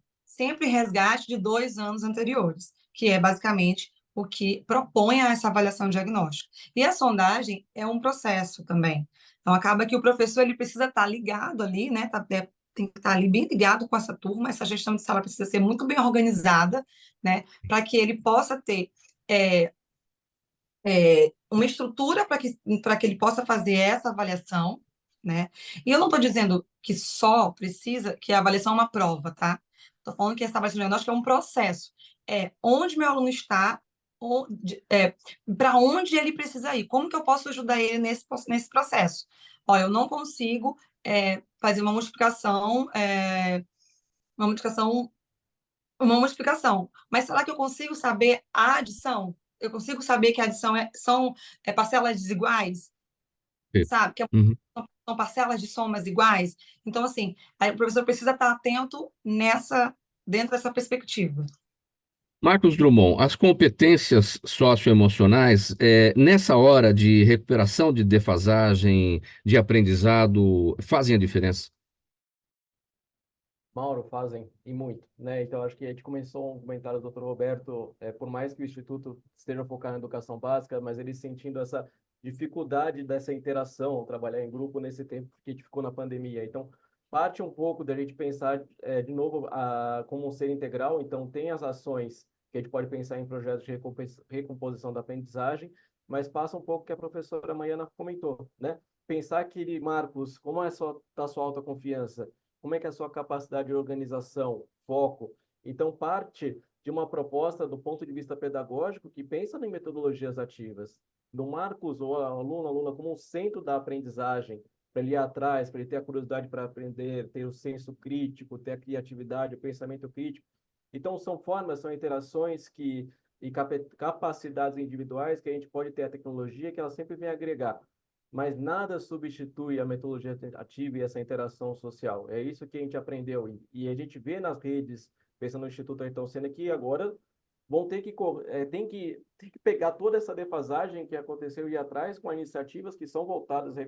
de 2 anos anteriores, que é basicamente o que propõe essa avaliação diagnóstica. E a sondagem é um processo também. Então, acaba que o professor ele precisa estar ligado ali, né? Tem que estar ali bem ligado com essa turma, essa gestão de sala precisa ser muito bem organizada, né? Para que ele possa ter uma estrutura para que ele possa fazer essa avaliação, né? E eu não estou dizendo que só precisa, que a avaliação é uma prova, tá? Estou falando que essa avaliação diagnóstica é um processo. Onde meu aluno está, para onde ele precisa ir, como que eu posso ajudar ele nesse processo? Olha, eu não consigo fazer uma multiplicação, uma multiplicação, mas será que eu consigo saber a adição? Eu consigo saber que a adição são parcelas desiguais, sabe? Que Uhum. são parcelas de somas iguais. Então, assim, aí o professor precisa estar atento dentro dessa perspectiva. Marcos Drummond, as competências socioemocionais, nessa hora de recuperação de defasagem, de aprendizado, fazem a diferença? Mauro, fazem, e muito, né? Então, acho que a gente começou um comentário do Dr. Roberto, por mais que o Instituto esteja focado na educação básica, mas ele sentindo essa dificuldade dessa interação, trabalhar em grupo nesse tempo que a gente ficou na pandemia. Então, parte um pouco da gente pensar, de novo, como um ser integral. Então, tem as ações que a gente pode pensar em projetos de recomposição da aprendizagem, mas passa um pouco o que a professora Maiana comentou, né? Pensar que, Marcos, como é a sua autoconfiança? Como é que é a sua capacidade de organização, foco? Então, parte de uma proposta do ponto de vista pedagógico que pensa em metodologias ativas. Do Marcos, ou aluna como um centro da aprendizagem, para ele ir atrás, para ele ter a curiosidade para aprender, ter o senso crítico, ter a criatividade, o pensamento crítico. Então, são formas, são interações e capacidades individuais que a gente pode ter a tecnologia que ela sempre vem agregar. Mas nada substitui a metodologia ativa e essa interação social. É isso que a gente aprendeu. E a gente vê nas redes, pensando no Instituto Ayrton Senna, que agora vão ter que, tem que pegar toda essa defasagem que aconteceu e ir atrás com iniciativas que são voltadas à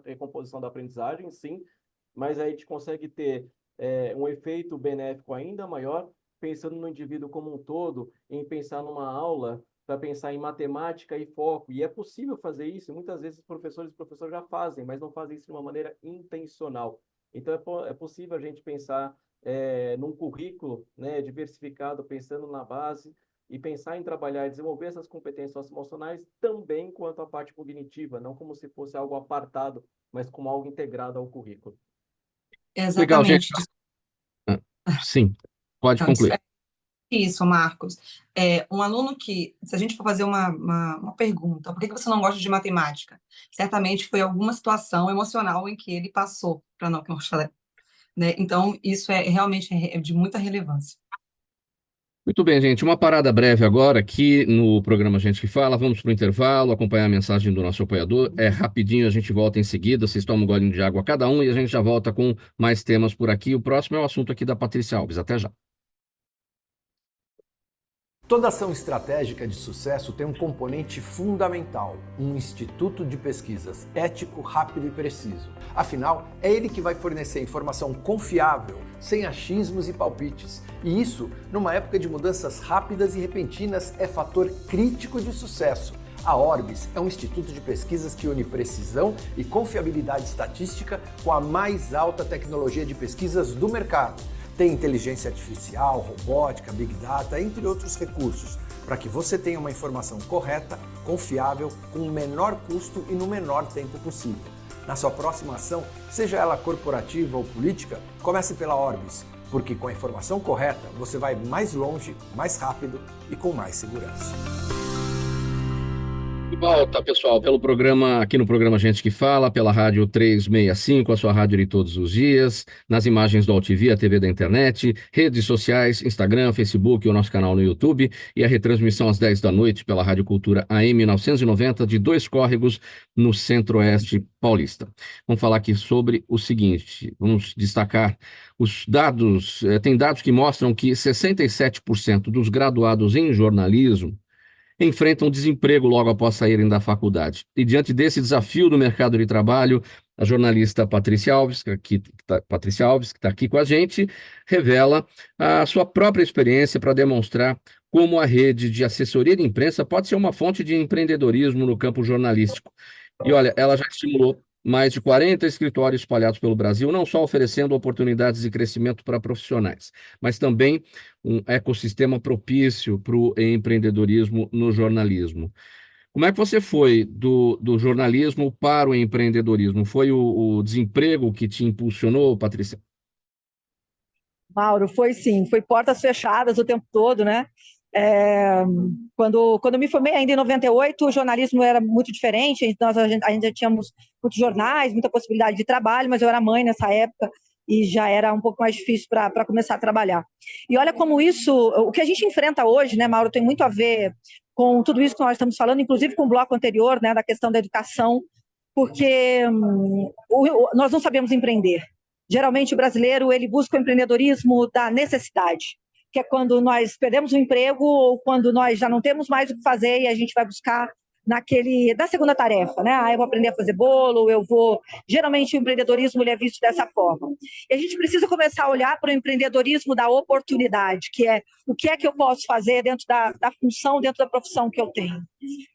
recomposição da aprendizagem, sim, mas aí a gente consegue ter um efeito benéfico ainda maior, pensando no indivíduo como um todo, em pensar numa aula para pensar em matemática e foco. E é possível fazer isso. Muitas vezes os professores já fazem, mas não fazem isso de uma maneira intencional. Então, é possível a gente pensar num currículo, né, diversificado, pensando na base, e pensar em trabalhar e desenvolver essas competências socioemocionais também quanto à parte cognitiva, não como se fosse algo apartado, mas como algo integrado ao currículo. Legal, gente. Exatamente. Sim, pode Então, concluir. isso, Marcos. Um aluno que, se a gente for fazer uma pergunta, por que você não gosta de matemática? Certamente foi alguma situação emocional em que ele passou para não gostar, né? Então, isso realmente de muita relevância. Muito bem, gente. Uma parada breve agora aqui no programa Gente que Fala. Vamos para o intervalo, acompanhar a mensagem do nosso apoiador. É rapidinho, a gente volta em seguida. Vocês tomam um golinho de água cada um e a gente já volta com mais temas por aqui. O próximo é o assunto aqui da Patrícia Alves. Até já. Toda ação estratégica de sucesso tem um componente fundamental, um instituto de pesquisas ético, rápido e preciso. Afinal, é ele que vai fornecer informação confiável, sem achismos e palpites. E isso, numa época de mudanças rápidas e repentinas, é fator crítico de sucesso. A Orbis é um instituto de pesquisas que une precisão e confiabilidade estatística com a mais alta tecnologia de pesquisas do mercado. Tem inteligência artificial, robótica, big data, entre outros recursos, para que você tenha uma informação correta, confiável, com o menor custo e no menor tempo possível. Na sua próxima ação, seja ela corporativa ou política, comece pela Orbis, porque com a informação correta você vai mais longe, mais rápido e com mais segurança. De volta, pessoal, aqui no programa Gente que Fala, pela Rádio 365, a sua rádio de todos os dias, nas imagens do AltV, a TV da internet, redes sociais, Instagram, Facebook, o nosso canal no YouTube e a retransmissão às 10 da noite pela Rádio Cultura AM 990 de Dois Córregos, no Centro-Oeste paulista. Vamos falar aqui sobre o seguinte, vamos destacar os dados, tem dados que mostram que 67% dos graduados em jornalismo enfrentam desemprego logo após saírem da faculdade. E diante desse desafio do mercado de trabalho, a jornalista Patrícia Alves, que está aqui com a gente, revela a sua própria experiência para demonstrar como a rede de assessoria de imprensa pode ser uma fonte de empreendedorismo no campo jornalístico. E olha, ela já estimulou mais de 40 escritórios espalhados pelo Brasil, não só oferecendo oportunidades de crescimento para profissionais, mas também um ecossistema propício para o empreendedorismo no jornalismo. Como é que você foi do jornalismo para o empreendedorismo? Foi o desemprego que te impulsionou, Patrícia? Mauro, foi sim, foi portas fechadas o tempo todo, né? Quando eu me formei ainda em 98, o jornalismo era muito diferente, nós ainda tínhamos muitos jornais, muita possibilidade de trabalho, mas eu era mãe nessa época e já era um pouco mais difícil para começar a trabalhar. E olha como isso, o que a gente enfrenta hoje, né, Mauro, tem muito a ver com tudo isso que nós estamos falando, inclusive com o bloco anterior, né, da questão da educação, porque nós não sabemos empreender. Geralmente o brasileiro ele busca o empreendedorismo da necessidade, que é quando nós perdemos o emprego ou quando nós já não temos mais o que fazer e a gente vai buscar da segunda tarefa, né? Eu vou aprender a fazer bolo, Geralmente o empreendedorismo ele é visto dessa forma. E a gente precisa começar a olhar para o empreendedorismo da oportunidade, que é o que é que eu posso fazer dentro da função, dentro da profissão que eu tenho.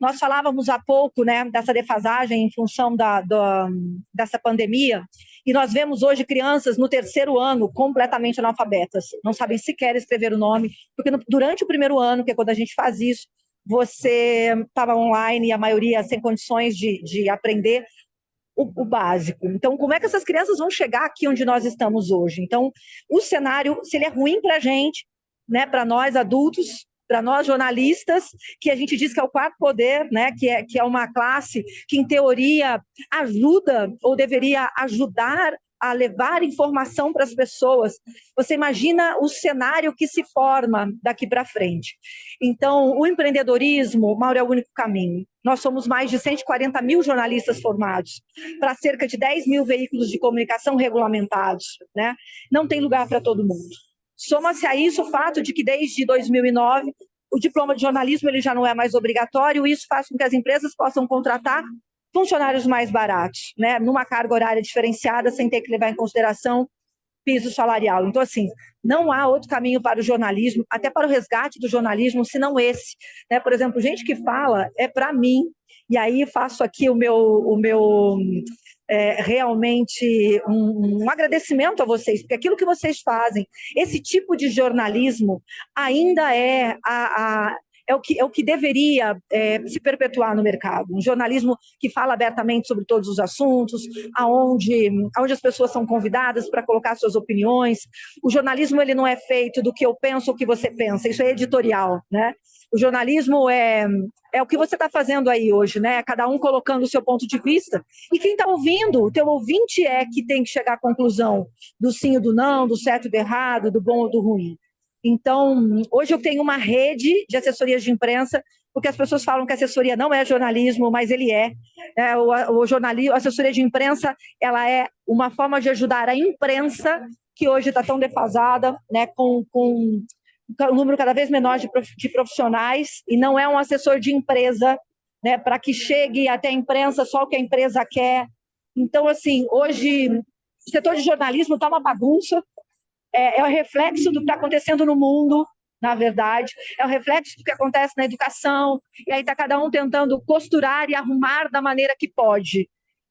Nós falávamos há pouco, né, dessa defasagem em função dessa pandemia, e nós vemos hoje crianças no 3º ano completamente analfabetas, não sabem sequer escrever o nome, porque durante o 1º ano, que é quando a gente faz isso, você estava online e a maioria sem condições de aprender o básico. Então, como é que essas crianças vão chegar aqui onde nós estamos hoje? Então, o cenário, se ele é ruim para a gente, né, para nós adultos, para nós jornalistas, que a gente diz que é o quarto poder, né, que é uma classe que, em teoria, ajuda ou deveria ajudar a levar informação para as pessoas. Você imagina o cenário que se forma daqui para frente. Então, o empreendedorismo, Mauro, é o único caminho. Nós somos mais de 140 mil jornalistas formados, para cerca de 10 mil veículos de comunicação regulamentados, né? Não tem lugar para todo mundo. Soma-se a isso o fato de que, desde 2009, o diploma de jornalismo ele já não é mais obrigatório, e isso faz com que as empresas possam contratar funcionários mais baratos, né, numa carga horária diferenciada, sem ter que levar em consideração piso salarial. Então, assim, não há outro caminho para o jornalismo, até para o resgate do jornalismo, senão esse. Né? Por exemplo, Gente que Fala é para mim, e aí faço aqui realmente um agradecimento a vocês, porque aquilo que vocês fazem, esse tipo de jornalismo ainda é o que deveria se perpetuar no mercado. Um jornalismo que fala abertamente sobre todos os assuntos, onde as pessoas são convidadas para colocar suas opiniões. O jornalismo ele não é feito do que eu penso ou o que você pensa, isso é editorial, né? O jornalismo é o que você está fazendo aí hoje, né? Cada um colocando o seu ponto de vista. E quem está ouvindo, o teu ouvinte que tem que chegar à conclusão do sim ou do não, do certo e do errado, do bom ou do ruim. Então, hoje eu tenho uma rede de assessorias de imprensa, porque as pessoas falam que a assessoria não é jornalismo, mas ele é. O jornalismo, a assessoria de imprensa, ela é uma forma de ajudar a imprensa, que hoje está tão defasada, né, com um número cada vez menor de profissionais, e não é um assessor de empresa, né, para que chegue até a imprensa só o que a empresa quer. Então, assim, hoje o setor de jornalismo está uma bagunça, é o reflexo do que está acontecendo no mundo, na verdade, é o reflexo do que acontece na educação, e aí está cada um tentando costurar e arrumar da maneira que pode.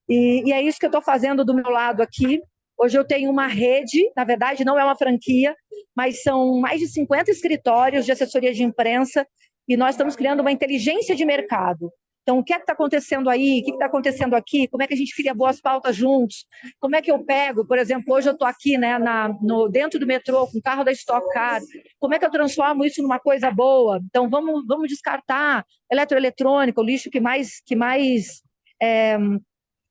E é isso que eu estou fazendo do meu lado aqui. Hoje eu tenho uma rede, na verdade não é uma franquia, mas são mais de 50 escritórios de assessoria de imprensa, e nós estamos criando uma inteligência de mercado. Então, o que é que está acontecendo aí? O que está acontecendo aqui? Como é que a gente cria boas pautas juntos? Como é que eu pego, por exemplo, hoje eu estou aqui, né, dentro do metrô, com o carro da Stock Car. Como é que eu transformo isso numa coisa boa? Então, vamos descartar eletroeletrônico, o lixo que mais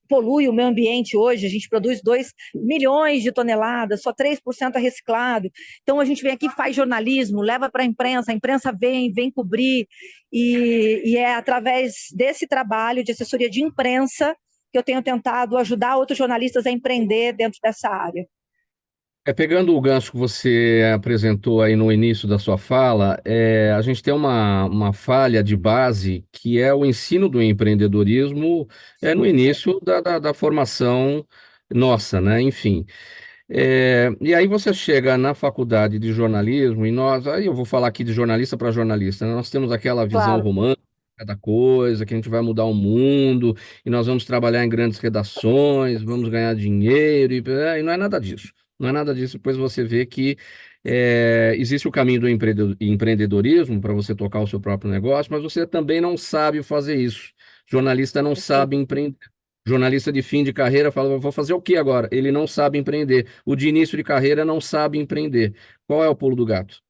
polui o meio ambiente hoje. A gente produz 2 milhões de toneladas, só 3% é reciclado. Então, a gente vem aqui, faz jornalismo, leva para a imprensa vem cobrir, e é através desse trabalho de assessoria de imprensa que eu tenho tentado ajudar outros jornalistas a empreender dentro dessa área. Pegando o gancho que você apresentou aí no início da sua fala, a gente tem uma falha de base, que é o ensino do empreendedorismo no início da formação nossa, né? Enfim. E aí você chega na faculdade de jornalismo, e aí eu vou falar aqui de jornalista para jornalista, né? Nós temos aquela visão Claro. romântica da coisa, que a gente vai mudar o mundo, e nós vamos trabalhar em grandes redações, vamos ganhar dinheiro, e não é nada disso. Não é nada disso, depois você vê que existe o caminho do empreendedorismo para você tocar o seu próprio negócio, mas você também não sabe fazer isso. Jornalista não sabe empreender. Jornalista de fim de carreira fala, vou fazer o que agora? Ele não sabe empreender. O de início de carreira não sabe empreender. Qual é o pulo do gato?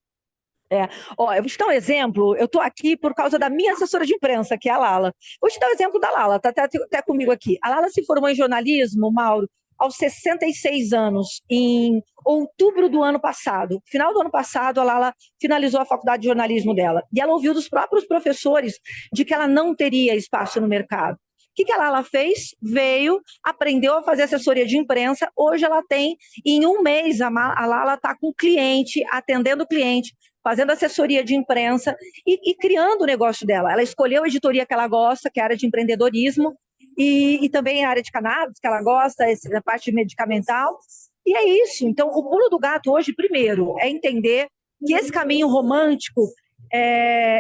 Ó, eu vou te dar um exemplo. Eu estou aqui por causa da minha assessora de imprensa, que é a Lala. Vou te dar o exemplo da Lala, tá até comigo aqui. A Lala se formou em jornalismo, Mauro, aos 66 anos, em outubro do ano passado. Final do ano passado, a Lala finalizou a faculdade de jornalismo dela. E ela ouviu dos próprios professores de que ela não teria espaço no mercado. O que a Lala fez? Veio, aprendeu a fazer assessoria de imprensa. Hoje ela tem, em um mês, a Lala está com cliente, atendendo o cliente, fazendo assessoria de imprensa e criando o negócio dela. Ela escolheu a editoria que ela gosta, que é a área de empreendedorismo, e também a área de cannabis, que ela gosta, a parte medicamental. E é isso. Então, o pulo do gato hoje, primeiro, é entender que esse caminho romântico,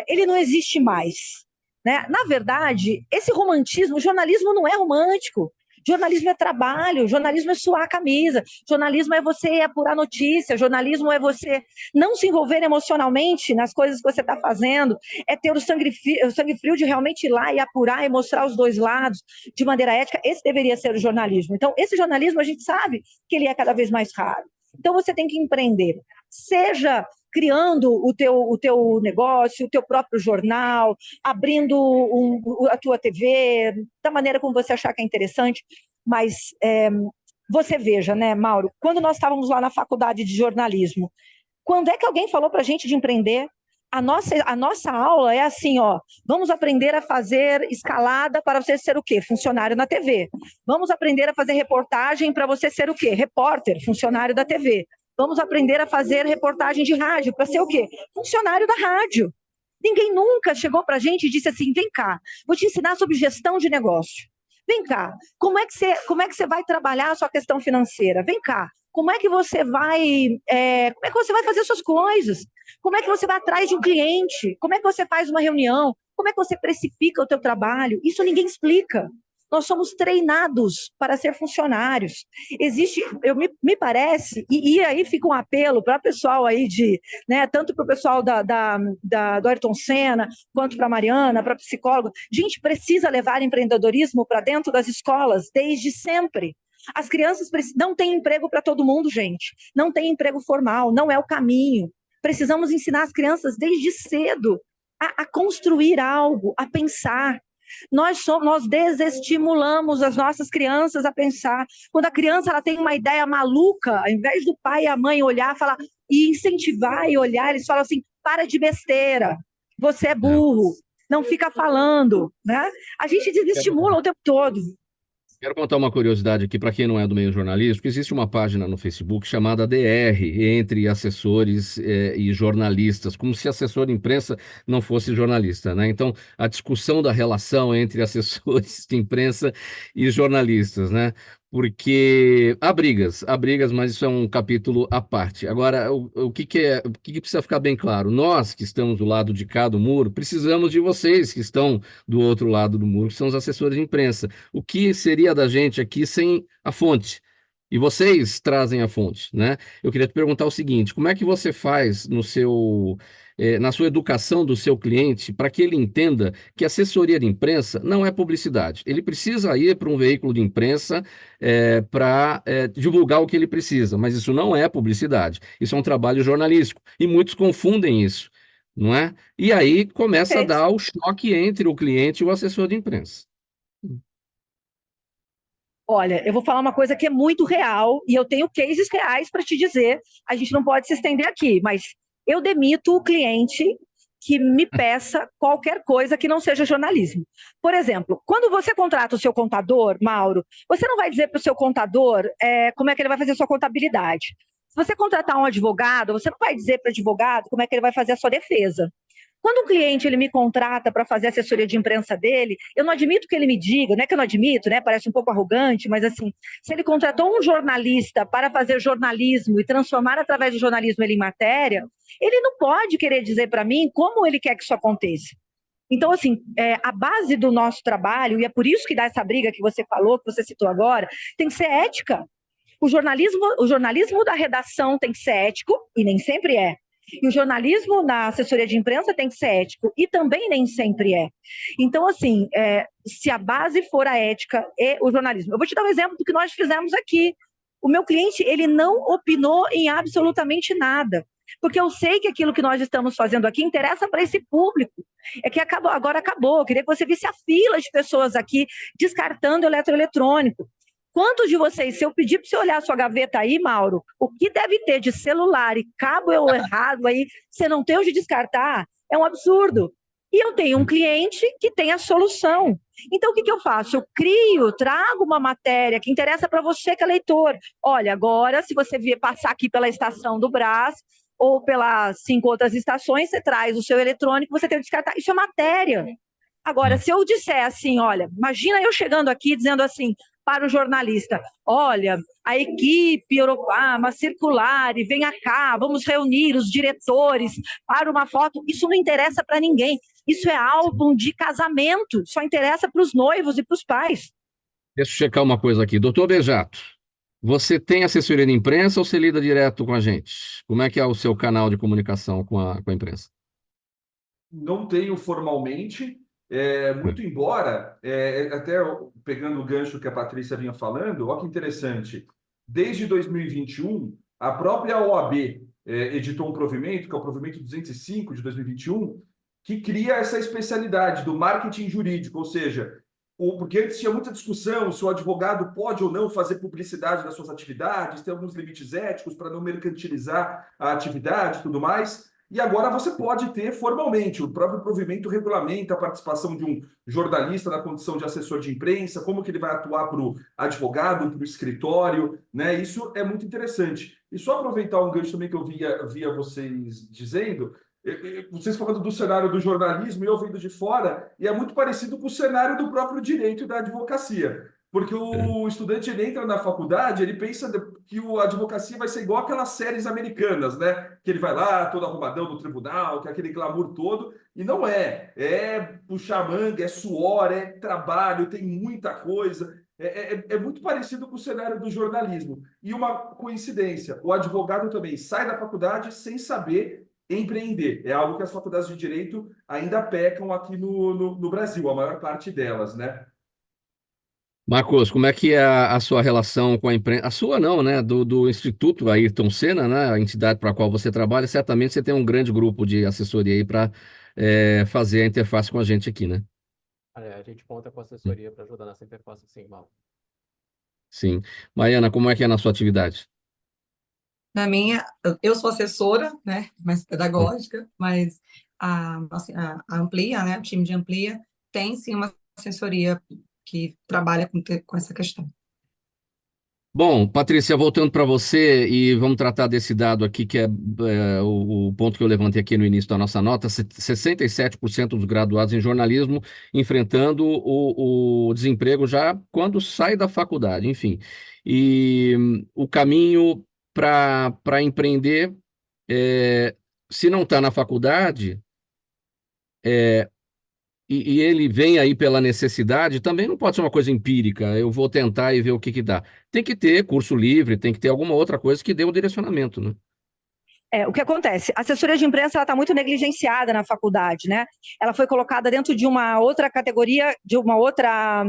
ele não existe mais, né? Na verdade, esse romantismo, o jornalismo não é romântico. Jornalismo é trabalho, jornalismo é suar a camisa, jornalismo é você apurar notícia, jornalismo é você não se envolver emocionalmente nas coisas que você está fazendo, é ter o sangue frio de realmente ir lá e apurar e mostrar os dois lados de maneira ética. Esse deveria ser o jornalismo. Então, esse jornalismo a gente sabe que ele é cada vez mais raro. Então, você tem que empreender, seja criando o teu negócio, o teu próprio jornal, abrindo a tua TV, da maneira como você achar que é interessante, mas você veja, né, Mauro, quando nós estávamos lá na faculdade de jornalismo, quando é que alguém falou para a gente de empreender? A nossa aula é assim, ó, vamos aprender a fazer escalada para você ser o quê? Funcionário na TV. Vamos aprender a fazer reportagem para você ser o quê? Repórter, funcionário da TV. Vamos aprender a fazer reportagem de rádio para ser o quê? Funcionário da rádio. Ninguém nunca chegou para a gente e disse assim, vem cá, vou te ensinar sobre gestão de negócio. Vem cá, como é que você vai trabalhar a sua questão financeira? Vem cá, como é que você vai fazer suas coisas? Como é que você vai atrás de um cliente? Como é que você faz uma reunião? Como é que você precifica o teu trabalho? Isso ninguém explica. Nós somos treinados para ser funcionários. Existe, me parece, e aí fica um apelo para o pessoal aí né, tanto para o pessoal do Ayrton Senna, quanto para a Mariana, para a psicóloga. Gente, precisa levar empreendedorismo para dentro das escolas, desde sempre. As crianças não têm emprego para todo mundo, gente. Não tem emprego formal, não é o caminho. Precisamos ensinar as crianças desde cedo a construir algo, a pensar. Nós desestimulamos as nossas crianças a pensar. Quando a criança ela tem uma ideia maluca, ao invés do pai e a mãe olhar, falar e incentivar e olhar, eles falam assim: para de besteira, você é burro, não fica falando, né? A gente desestimula o tempo todo. Quero contar uma curiosidade aqui para quem não é do meio jornalístico. Existe uma página no Facebook chamada DR, entre assessores e jornalistas, como se assessor de imprensa não fosse jornalista, né? Então, a discussão da relação entre assessores de imprensa e jornalistas, né? Porque há brigas, mas isso é um capítulo à parte. Agora, o que precisa ficar bem claro? Nós que estamos do lado de cá do muro, precisamos de vocês que estão do outro lado do muro, que são os assessores de imprensa. O que seria da gente aqui sem a fonte? E vocês trazem a fonte, né? Eu queria te perguntar o seguinte: como é que você faz na sua educação do seu cliente para que ele entenda que assessoria de imprensa não é publicidade? Ele precisa ir para um veículo de imprensa para divulgar o que ele precisa, mas isso não é publicidade. Isso é um trabalho jornalístico e muitos confundem isso, não é? E aí começa a dar o choque entre o cliente e o assessor de imprensa. Olha, eu vou falar uma coisa que é muito real e eu tenho cases reais para te dizer. A gente não pode se estender aqui, mas eu demito o cliente que me peça qualquer coisa que não seja jornalismo. Por exemplo, quando você contrata o seu contador, Mauro, você não vai dizer para o seu contador como é que ele vai fazer a sua contabilidade. Se você contratar um advogado, você não vai dizer para o advogado como é que ele vai fazer a sua defesa. Quando um cliente ele me contrata para fazer a assessoria de imprensa dele, eu não admito que ele me diga, não é que eu não admito, né? Parece um pouco arrogante, mas assim, se ele contratou um jornalista para fazer jornalismo e transformar através do jornalismo ele em matéria, ele não pode querer dizer para mim como ele quer que isso aconteça. Então, assim, a base do nosso trabalho, e é por isso que dá essa briga que você falou, que você citou agora, tem que ser ética. O jornalismo da redação tem que ser ético, e nem sempre é. E o jornalismo na assessoria de imprensa tem que ser ético, e também nem sempre é. Então, assim, se a base for a ética e o jornalismo. Eu vou te dar um exemplo do que nós fizemos aqui. O meu cliente, ele não opinou em absolutamente nada, porque eu sei que aquilo que nós estamos fazendo aqui interessa para esse público. É que agora acabou. Eu queria que você visse a fila de pessoas aqui descartando eletroeletrônico. Quantos de vocês, se eu pedir para você olhar a sua gaveta aí, Mauro, o que deve ter de celular e cabo errado aí, você não tem onde descartar, é um absurdo. E eu tenho um cliente que tem a solução. Então, o que eu faço? Eu trago uma matéria que interessa para você que é leitor. Olha, agora, se você vier passar aqui pela estação do Brás, ou pelas 5 outras estações, você traz o seu eletrônico, você tem que descartar. Isso é matéria. Agora, se eu disser assim, olha, imagina eu chegando aqui dizendo assim, para o jornalista, olha, a equipe Europama circular e venha cá, vamos reunir os diretores para uma foto. Isso não interessa para ninguém. Isso é álbum de casamento, só interessa para os noivos e para os pais. Deixa eu checar uma coisa aqui. Doutor Bejato, você tem assessoria de imprensa ou você lida direto com a gente? Como é que é o seu canal de comunicação com a imprensa? Não tenho formalmente. Muito embora, até pegando o gancho que a Patrícia vinha falando, olha que interessante, desde 2021, a própria OAB editou um provimento, que é o provimento 205 de 2021, que cria essa especialidade do marketing jurídico, ou seja, porque antes tinha muita discussão se o advogado pode ou não fazer publicidade das suas atividades, tem alguns limites éticos para não mercantilizar a atividade e tudo mais. E agora você pode ter formalmente, o próprio provimento regulamenta a participação de um jornalista na condição de assessor de imprensa, como que ele vai atuar para o advogado, para o escritório, né? Isso é muito interessante. E só aproveitar um gancho também que eu via vocês dizendo, vocês falando do cenário do jornalismo e eu vendo de fora, e é muito parecido com o cenário do próprio direito e da advocacia. Porque o estudante ele entra na faculdade, ele pensa que a advocacia vai ser igual aquelas séries americanas, né? Que ele vai lá, todo arrumadão no tribunal, que é aquele glamour todo, e não é. É puxar manga, é suor, é trabalho, tem muita coisa. É muito parecido com o cenário do jornalismo. E uma coincidência, o advogado também sai da faculdade sem saber empreender. É algo que as faculdades de direito ainda pecam aqui no Brasil, a maior parte delas, né? Marcos, como é que é a sua relação com a imprensa? A sua não, né? Do Instituto Ayrton Senna, né? A entidade para a qual você trabalha. Certamente você tem um grande grupo de assessoria aí para fazer a interface com a gente aqui, né? A gente conta com assessoria para ajudar nessa interface, sim, Mauro. Sim. Mariana, como é que é na sua atividade? Na minha, eu sou assessora, né, mais pedagógica, mas a Amplia, né, o time de Amplia, tem sim uma assessoria que trabalha com essa questão. Bom, Patrícia, voltando para você e vamos tratar desse dado aqui, que é o ponto que eu levantei aqui no início da nossa nota: 67% dos graduados em jornalismo enfrentando o desemprego já quando sai da faculdade, enfim. E o caminho para empreender, se não está na faculdade, e ele vem aí pela necessidade, também não pode ser uma coisa empírica, eu vou tentar e ver o que que dá. Tem que ter curso livre, tem que ter alguma outra coisa que dê o direcionamento, né? O que acontece? A assessoria de imprensa está muito negligenciada na faculdade, né? Ela foi colocada dentro de uma outra categoria, de uma outra,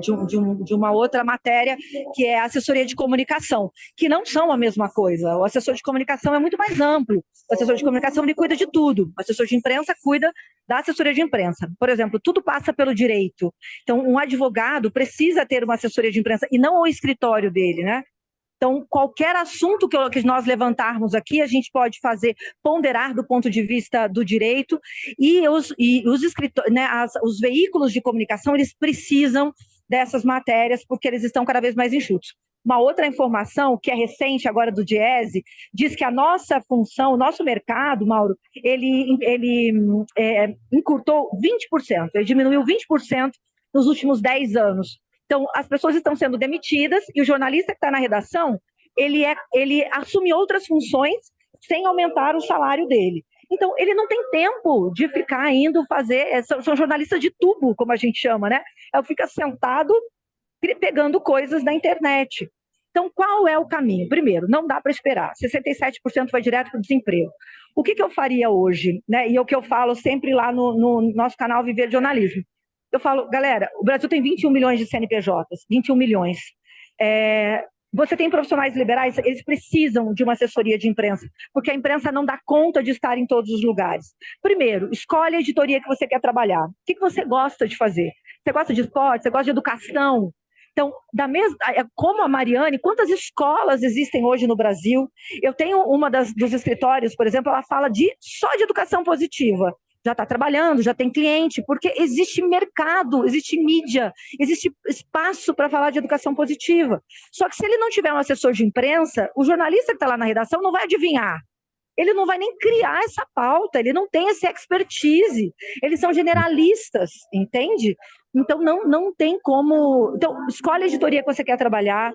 de uma outra matéria, que é a assessoria de comunicação, que não são a mesma coisa. O assessor de comunicação é muito mais amplo. O assessor de comunicação ele cuida de tudo. O assessor de imprensa cuida da assessoria de imprensa. Por exemplo, tudo passa pelo direito. Então, um advogado precisa ter uma assessoria de imprensa e não o escritório dele, né? Então, qualquer assunto que nós levantarmos aqui, a gente pode ponderar do ponto de vista do direito, e os escritores, né, os veículos de comunicação, eles precisam dessas matérias, porque eles estão cada vez mais enxutos. Uma outra informação, que é recente agora do Diese, diz que a nossa função, o nosso mercado, Mauro, ele encurtou 20%, ele diminuiu 20% nos últimos 10 anos. Então, as pessoas estão sendo demitidas e o jornalista que está na redação, ele assume outras funções sem aumentar o salário dele. Então, ele não tem tempo de ficar indo fazer... São jornalistas de tubo, como a gente chama, né? Ele fica sentado pegando coisas na internet. Então, qual é o caminho? Primeiro, não dá para esperar. 67% vai direto para o desemprego. O que eu faria hoje? Né? E é o que eu falo sempre lá no nosso canal Viver de Jornalismo. Eu falo, galera, o Brasil tem 21 milhões de CNPJs, 21 milhões. Você tem profissionais liberais, eles precisam de uma assessoria de imprensa, porque a imprensa não dá conta de estar em todos os lugares. Primeiro, escolhe a editoria que você quer trabalhar. O que você gosta de fazer? Você gosta de esporte? Você gosta de educação? Então, como a Mariane, quantas escolas existem hoje no Brasil? Eu tenho uma dos escritórios, por exemplo, ela fala só de educação positiva. Já está trabalhando, já tem cliente, porque existe mercado, existe mídia, existe espaço para falar de educação positiva. Só que se ele não tiver um assessor de imprensa, o jornalista que está lá na redação não vai adivinhar. Ele não vai nem criar essa pauta, ele não tem essa expertise. Eles são generalistas, entende? Então, não tem como... Então, escolhe a editoria que você quer trabalhar,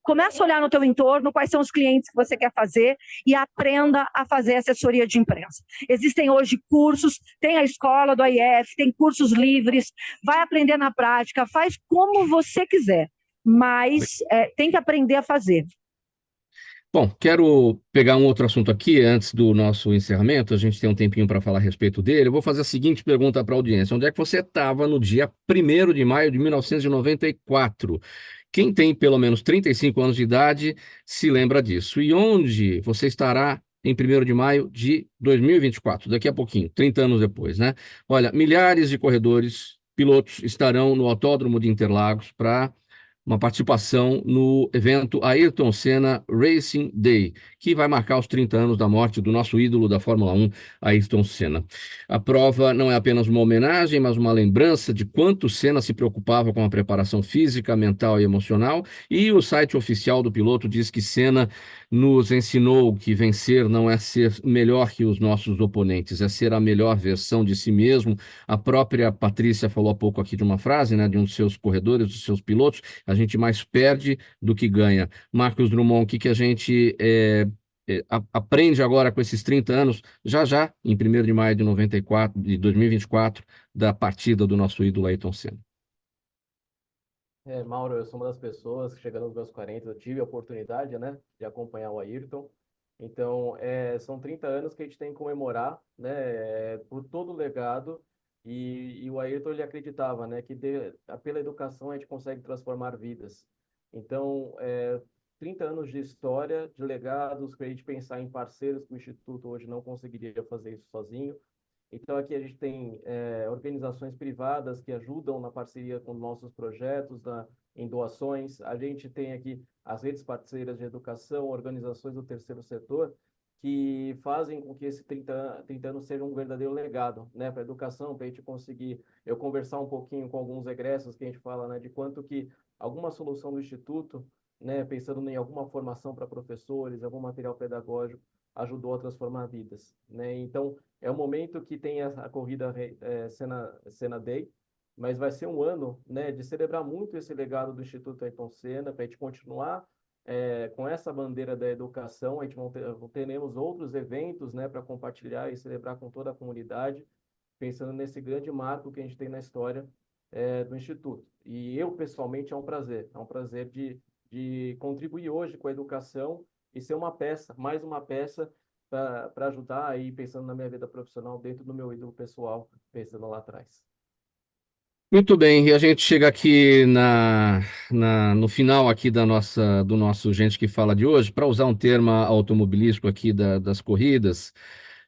começa a olhar no teu entorno quais são os clientes que você quer fazer e aprenda a fazer assessoria de imprensa. Existem hoje cursos, tem a escola do AIF, tem cursos livres, vai aprender na prática, faz como você quiser, mas tem que aprender a fazer. Bom, quero pegar um outro assunto aqui antes do nosso encerramento, a gente tem um tempinho para falar a respeito dele. Eu vou fazer a seguinte pergunta para a audiência: onde é que você estava no dia 1º de maio de 1994? Quem tem pelo menos 35 anos de idade se lembra disso. E onde você estará em 1º de maio de 2024, daqui a pouquinho, 30 anos depois, né? Olha, milhares de corredores, pilotos estarão no Autódromo de Interlagos para uma participação no evento Ayrton Senna Racing Day, que vai marcar os 30 anos da morte do nosso ídolo da Fórmula 1, Ayrton Senna. A prova não é apenas uma homenagem, mas uma lembrança de quanto Senna se preocupava com a preparação física, mental e emocional, e o site oficial do piloto diz que Senna nos ensinou que vencer não é ser melhor que os nossos oponentes, é ser a melhor versão de si mesmo. A própria Patrícia falou há pouco aqui de uma frase, né, de um dos seus corredores, dos seus pilotos: a gente mais perde do que ganha. Marcos Drummond, o que a gente aprende agora com esses 30 anos, já, em 1º de maio de 2024, da partida do nosso ídolo Ayrton Senna? Mauro, eu sou uma das pessoas que, chegando aos meus 40, eu tive a oportunidade, né, de acompanhar o Ayrton. Então, são 30 anos que a gente tem que comemorar, né, por todo o legado. E o Ayrton, ele acreditava, né, que pela educação a gente consegue transformar vidas. Então, 30 anos de história, de legados, que a gente pensar em parceiros que o Instituto hoje não conseguiria fazer isso sozinho. Então, aqui a gente tem organizações privadas que ajudam na parceria com nossos projetos, em doações. A gente tem aqui as redes parceiras de educação, organizações do terceiro setor, que fazem com que esse 30 anos seja um verdadeiro legado, né, para a educação, para a gente conseguir, eu conversar um pouquinho com alguns egressos que a gente fala, né, de quanto que alguma solução do Instituto, né, pensando em alguma formação para professores, algum material pedagógico, ajudou a transformar vidas, né? Então, é um momento que tem a corrida Senna Day, mas vai ser um ano, né, de celebrar muito esse legado do Instituto Ayrton Senna, para a gente continuar com essa bandeira da educação. A gente teremos outros eventos, né, para compartilhar e celebrar com toda a comunidade, pensando nesse grande marco que a gente tem na história do Instituto. E eu, pessoalmente, é um prazer de contribuir hoje com a educação e ser uma peça, mais uma peça, para ajudar aí, pensando na minha vida profissional, dentro do meu ídolo pessoal, pensando lá atrás. Muito bem, e a gente chega aqui no final aqui do nosso Gente que Fala de hoje, para usar um termo automobilístico aqui das corridas.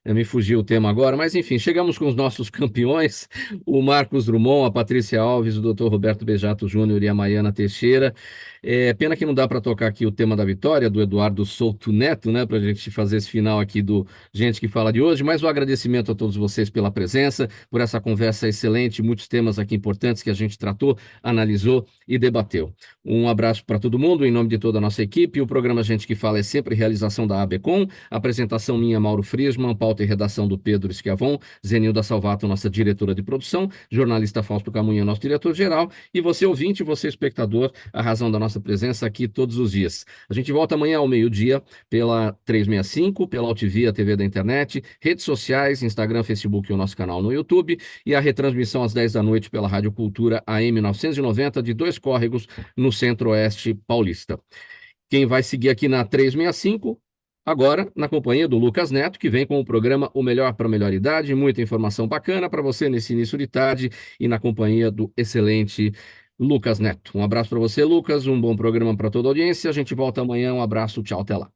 Me fugiu o tema agora, mas enfim, chegamos com os nossos campeões, o Marcos Drummond, a Patrícia Alves, o Dr. Roberto Beijato Júnior e a Maiana Teixeira. Pena que não dá para tocar aqui o tema da vitória do Eduardo Souto Neto, né, para a gente fazer esse final aqui do Gente que Fala de hoje, mas o agradecimento a todos vocês pela presença, por essa conversa excelente, muitos temas aqui importantes que a gente tratou, analisou e debateu. Um abraço para todo mundo, em nome de toda a nossa equipe. O programa Gente que Fala é sempre realização da ABCom, apresentação minha, Mauro Friesman, pauta e redação do Pedro Schiavon, Zenilda Salvato, nossa diretora de produção, jornalista Fausto Camunha, nosso diretor-geral, e você ouvinte, você espectador, a razão da nossa presença aqui todos os dias. A gente volta amanhã ao meio-dia pela 365, pela Altivia TV da internet, redes sociais, Instagram, Facebook e o nosso canal no YouTube, e a retransmissão às 10 da noite pela Rádio Cultura AM 990 de Dois Córregos, no Centro-Oeste Paulista. Quem vai seguir aqui na 365, agora na companhia do Lucas Neto, que vem com o programa O Melhor para a Melhor Idade, muita informação bacana para você nesse início de tarde, e na companhia do excelente Lucas Neto. Um abraço para você, Lucas, um bom programa para toda a audiência. A gente volta amanhã. Um abraço, tchau, até lá.